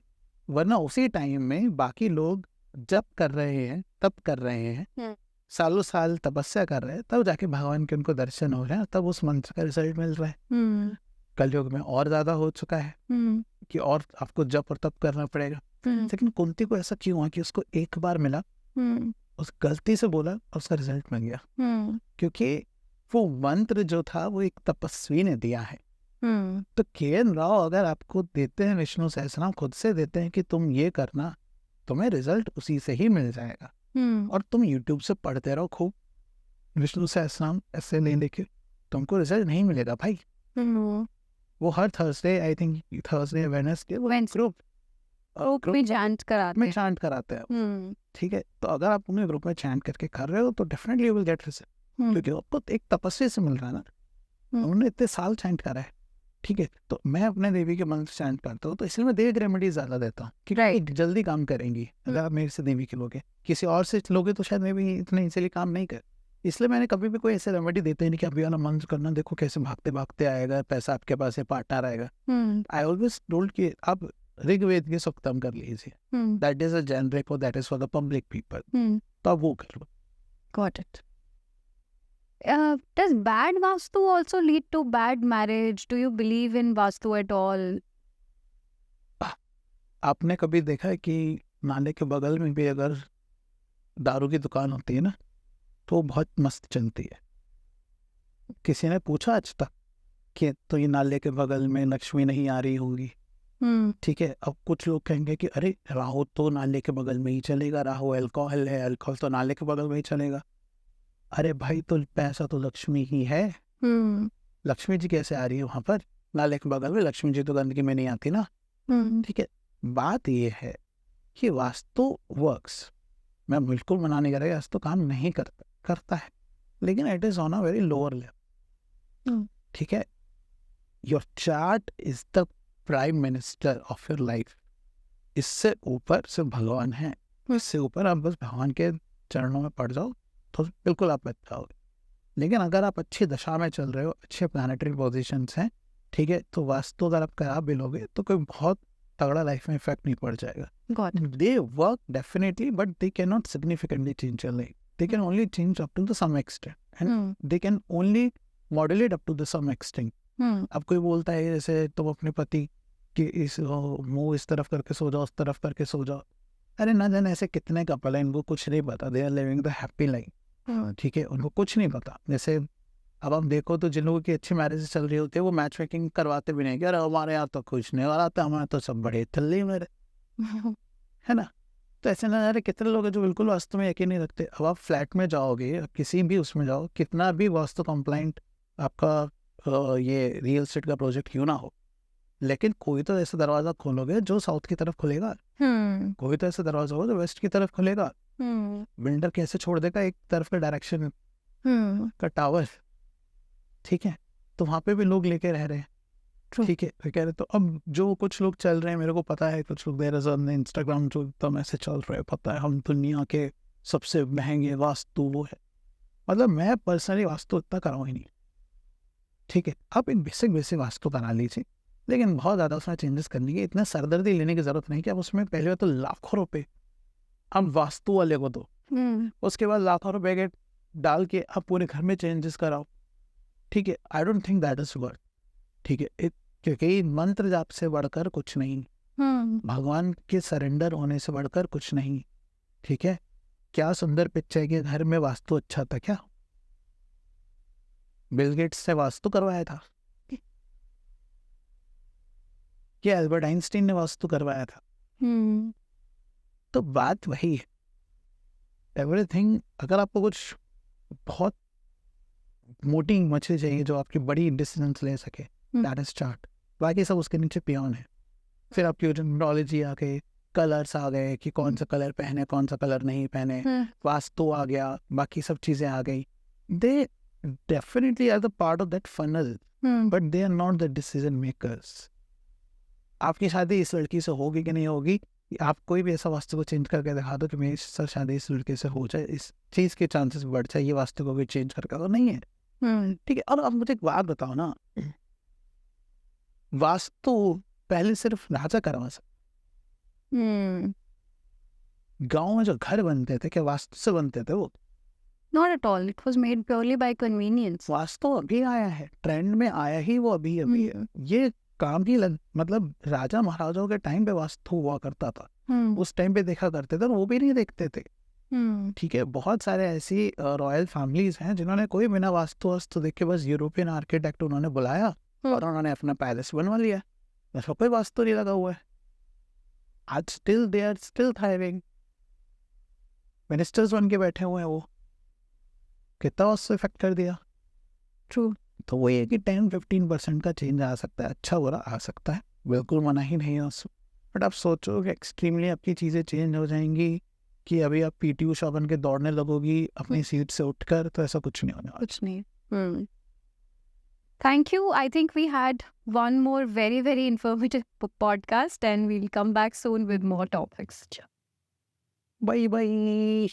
Speaker 2: वरना उसी टाइम में बाकी लोग जब कर रहे हैं, तब कर रहे हैं, सालों साल तपस्या कर रहे हैं, तब जाके भगवान के उनको दर्शन हो रहे हैं, तब उस मंत्र का रिजल्ट मिल रहा है। कलयुग में और ज्यादा हो चुका है कि और आपको जप और तप करना पड़ेगा। लेकिन कुंती को ऐसा क्यों हुआ कि उसको एक बार मिला, उस गलती से बोला और उसका रिजल्ट मिल गया? क्योंकि वो मंत्र जो था वो एक तपस्वी ने दिया है। तो के.एन. राव अगर आपको देते हैं विष्णु सहस्त्रनाम, खुद से देते हैं कि तुम ये करना, तुम्हें रिजल्ट उसी से ही मिल जाएगा। और तुम यूट्यूब से पढ़ते रहो खूब विष्णु सहस्त्रनाम ऐसे ले लेके, तुमको रिजल्ट नहीं मिलेगा भाई। वो हर Thursday, I think Thursday Wednesday group में चैंट कराते हैं, ठीक है। तो अगर आप उन्हें ग्रुप में चैंट करके कर रहे हो तो definitely you will get result, क्योंकि आपको एक तपस्या से मिल रहा है ना, उन्होंने इतने साल चैंट करा है, ठीक है। तो मैं अपने देवी के मंत्र चैंट करता हूँ, तो इसलिए मैं देवी रेमेडीज ज्यादा देता हूँ क्योंकि जल्दी काम करेंगी। अगर आप मेरे से देवी के लोगे, किसी और से लोगे तो शायद मैं भी इतने इजीली काम नहीं कर, इसलिए मैंने कभी भी कोई ऐसे रेमेडी देते नहीं कि अभी वाला मंत्र करना, देखो कैसे भागते भागते आएगा पैसा आपके पास है, पार्टनर आएगा। आई ऑलवेज टोल्ड कि आप ऋग्वेद के सुक्तम कर लीजिए, दैट इज अ जेनरिक और that is for the public people, तो आप वो कर लो।
Speaker 1: Got it. Does bad vastu also lead to bad marriage? Do you believe in vastu at all?
Speaker 2: आपने कभी देखा है कि नाले के बगल में भी अगर दारू की दुकान होती है ना, तो बहुत मस्त चलती है? किसी ने पूछा आज तक कि तो ये नाले के बगल में लक्ष्मी नहीं आ रही होगी? ठीक है, अब कुछ लोग कहेंगे कि अरे राहु तो नाले के बगल में ही चलेगा, राहु अल्कोहल है, अल्कोहल तो नाले के बगल में ही चलेगा। अरे भाई, तो पैसा तो लक्ष्मी ही है, लक्ष्मी जी कैसे आ रही है वहां पर नाले के बगल में? लक्ष्मी जी तो गंदगी में नहीं आती ना, ठीक है। बात ये है कि वास्तु वर्क्स, मैं बिल्कुल मना नहीं करेगा, वास्तु काम नहीं करता है, लेकिन it is on a very lower level, ठीक है। Your chart is the prime minister of your life, इससे ऊपर सिर्फ भगवान है, इससे ऊपर आप बस भगवान के चरणों में पड़ जाओ तो बिल्कुल आप बच जाओगे। लेकिन अगर आप अच्छी दशा में चल रहे हो, अच्छे प्लानेटरी पोजीशंस हैं, ठीक है, तो वास्तु अगर आप करा भी लोगे तो कोई बहुत तगड़ा लाइफ में इफेक्ट नहीं पड़ जाएगा। They work definitely, but they can not significantly change your life, they can only change up to the some extent, and they can only modulate up to the some extent. अब कोई बोलता है जैसे तुम अपने पति कि इस मुंह इस तरफ करके सो जाओ, उस तरफ करके सो जाओ, अरे ना जाने ऐसे कितने कपल हैं, इनको कुछ नहीं पता, they are living the happy life, ठीक है, उनको कुछ नहीं पता। जैसे अब आप देखो तो जिन लोगों की अच्छी मैरिज चल रही होती है वो मैच मेकिंग करवाते भी नहीं कि अरे हमारे यहाँ तो कुछ नहीं हो रहा था, हमारे तो सब बड़े चल रही मेरे, है ना। तो ऐसे ना, अरे कितने लोग हैं जो बिल्कुल वास्तु में यकीन नहीं रखते। अब आप फ्लैट में जाओगे, किसी भी उसमें जाओ, कितना भी वास्तु कंप्लाइंट आपका ये रियल एस्टेट का प्रोजेक्ट क्यों ना हो, लेकिन कोई तो ऐसा दरवाजा खोलोगे जो साउथ की तरफ खुलेगा, कोई तो ऐसा दरवाजा होगा जो वेस्ट की तरफ खुलेगा। बिल्डर कैसे छोड़ देगा एक तरफ का डायरेक्शन का टावर, ठीक है, तो वहां पे भी लोग लेके रह रहे हैं, ठीक है, तो कह रहे। तो अब जो कुछ लोग चल रहे हैं, मेरे को पता है कुछ लोग देर इंस्टाग्राम जो एकदम ऐसे चल रहे हैं, पता है हम दुनिया के सबसे महंगे वास्तु वो है, मतलब मैं पर्सनली वास्तु इतना कराऊँ ही नहीं, ठीक है। आप एक बेसिक वास्तु करा लीजिए, लेकिन बहुत ज़्यादा उसमें चेंजेस करने की, इतना सरदर्दी लेने की जरूरत नहीं कि आप उसमें पहले तो लाखों रुपए आप वास्तु वाले को दो, उसके बाद लाखों रुपए के डाल के आप पूरे घर में चेंजेस कराओ, ठीक है। I don't think that is worth, ठीक है, क्योंकि मंत्र जाप से बढ़कर कुछ नहीं, भगवान के सरेंडर होने से बढ़कर कुछ नहीं, ठीक है। क्या सुंदर पिक्चर है कि घर में वास्तु अच्छा था क्या? बिल गेट्स से वास्तु करवाया था कि एल्बर्ट आइंस्टीन ने वास्तु करवाया था? तो बात वही है, एवरीथिंग। अगर आपको कुछ बहुत मोटी मछली चाहिए जो आपकी बड़ी डिसीजंस ले सके, दैट इज चार्ट, बाकी सब उसके नीचे पियोन है। फिर आपकी न्यूमरोलॉजी आ गई, कलर्स आ गए कि कौन सा कलर पहने कौन सा कलर नहीं पहने, वास्तु आ गया, बाकी सब चीजें आ गई. They definitely are the part of that funnel, but they are not the decision makers. आपकी शादी इस लड़की से होगी कि नहीं होगी, आप कोई भी ऐसा वास्तु को चेंज करके दिखा दो कि मेरी सर शादी इस लड़के से हो जाए, इस चीज के चांसेस बढ़ जाए, ये वास्तु को भी चेंज करके दो, नहीं है. ठीक है. और अब मुझे एक बात बताओ ना, वास्तु पहले सिर्फ राजा करवा सकते. गांव में जो घर बनते थे क्या वास्तु से बनते थे वो?
Speaker 1: Not at all. It was made purely by convenience.
Speaker 2: Vastu अभी आया है, ट्रेंड में आया ही वो अभी अभी है. ये काम ही मतलब राजा महाराजाओं के टाइम पे वास्तु हुआ करता था. उस टाइम पे देखा करते थे और वो भी नहीं देखते थे. ठीक है. बहुत सारे ऐसी रॉयल फैमिलीज हैं जिन्होंने कोई बिना वास्तु देख के बस यूरोपियन आर्किटेक्ट उन्होंने बुलाया और उन्होंने अपना पैलेस बनवा लिया. ऐसा कोई वास्तु नहीं लगा हुआ है. आज still they are still thriving. Ministers बन के बैठे हुए हैं वो. कितना उससे इफेक्ट कर दिया.
Speaker 1: True.
Speaker 2: तो वो ये कि 10-15% का चेंज आ सकता है, अच्छा बुरा आ सकता है, बिल्कुल मना ही नहीं है उसमें. बट आप सोचो कि एक्सट्रीमली आपकी चीज़ें चेंज हो जाएंगी कि अभी आप पीटी उषा बन के दौड़ने लगोगी अपनी सीट से उठकर, तो ऐसा कुछ नहीं होने वाला.
Speaker 1: कुछ नहीं. Thank you. I think we had one more very, very informative podcast, and we'll come back soon with more topics.
Speaker 2: Bye bye.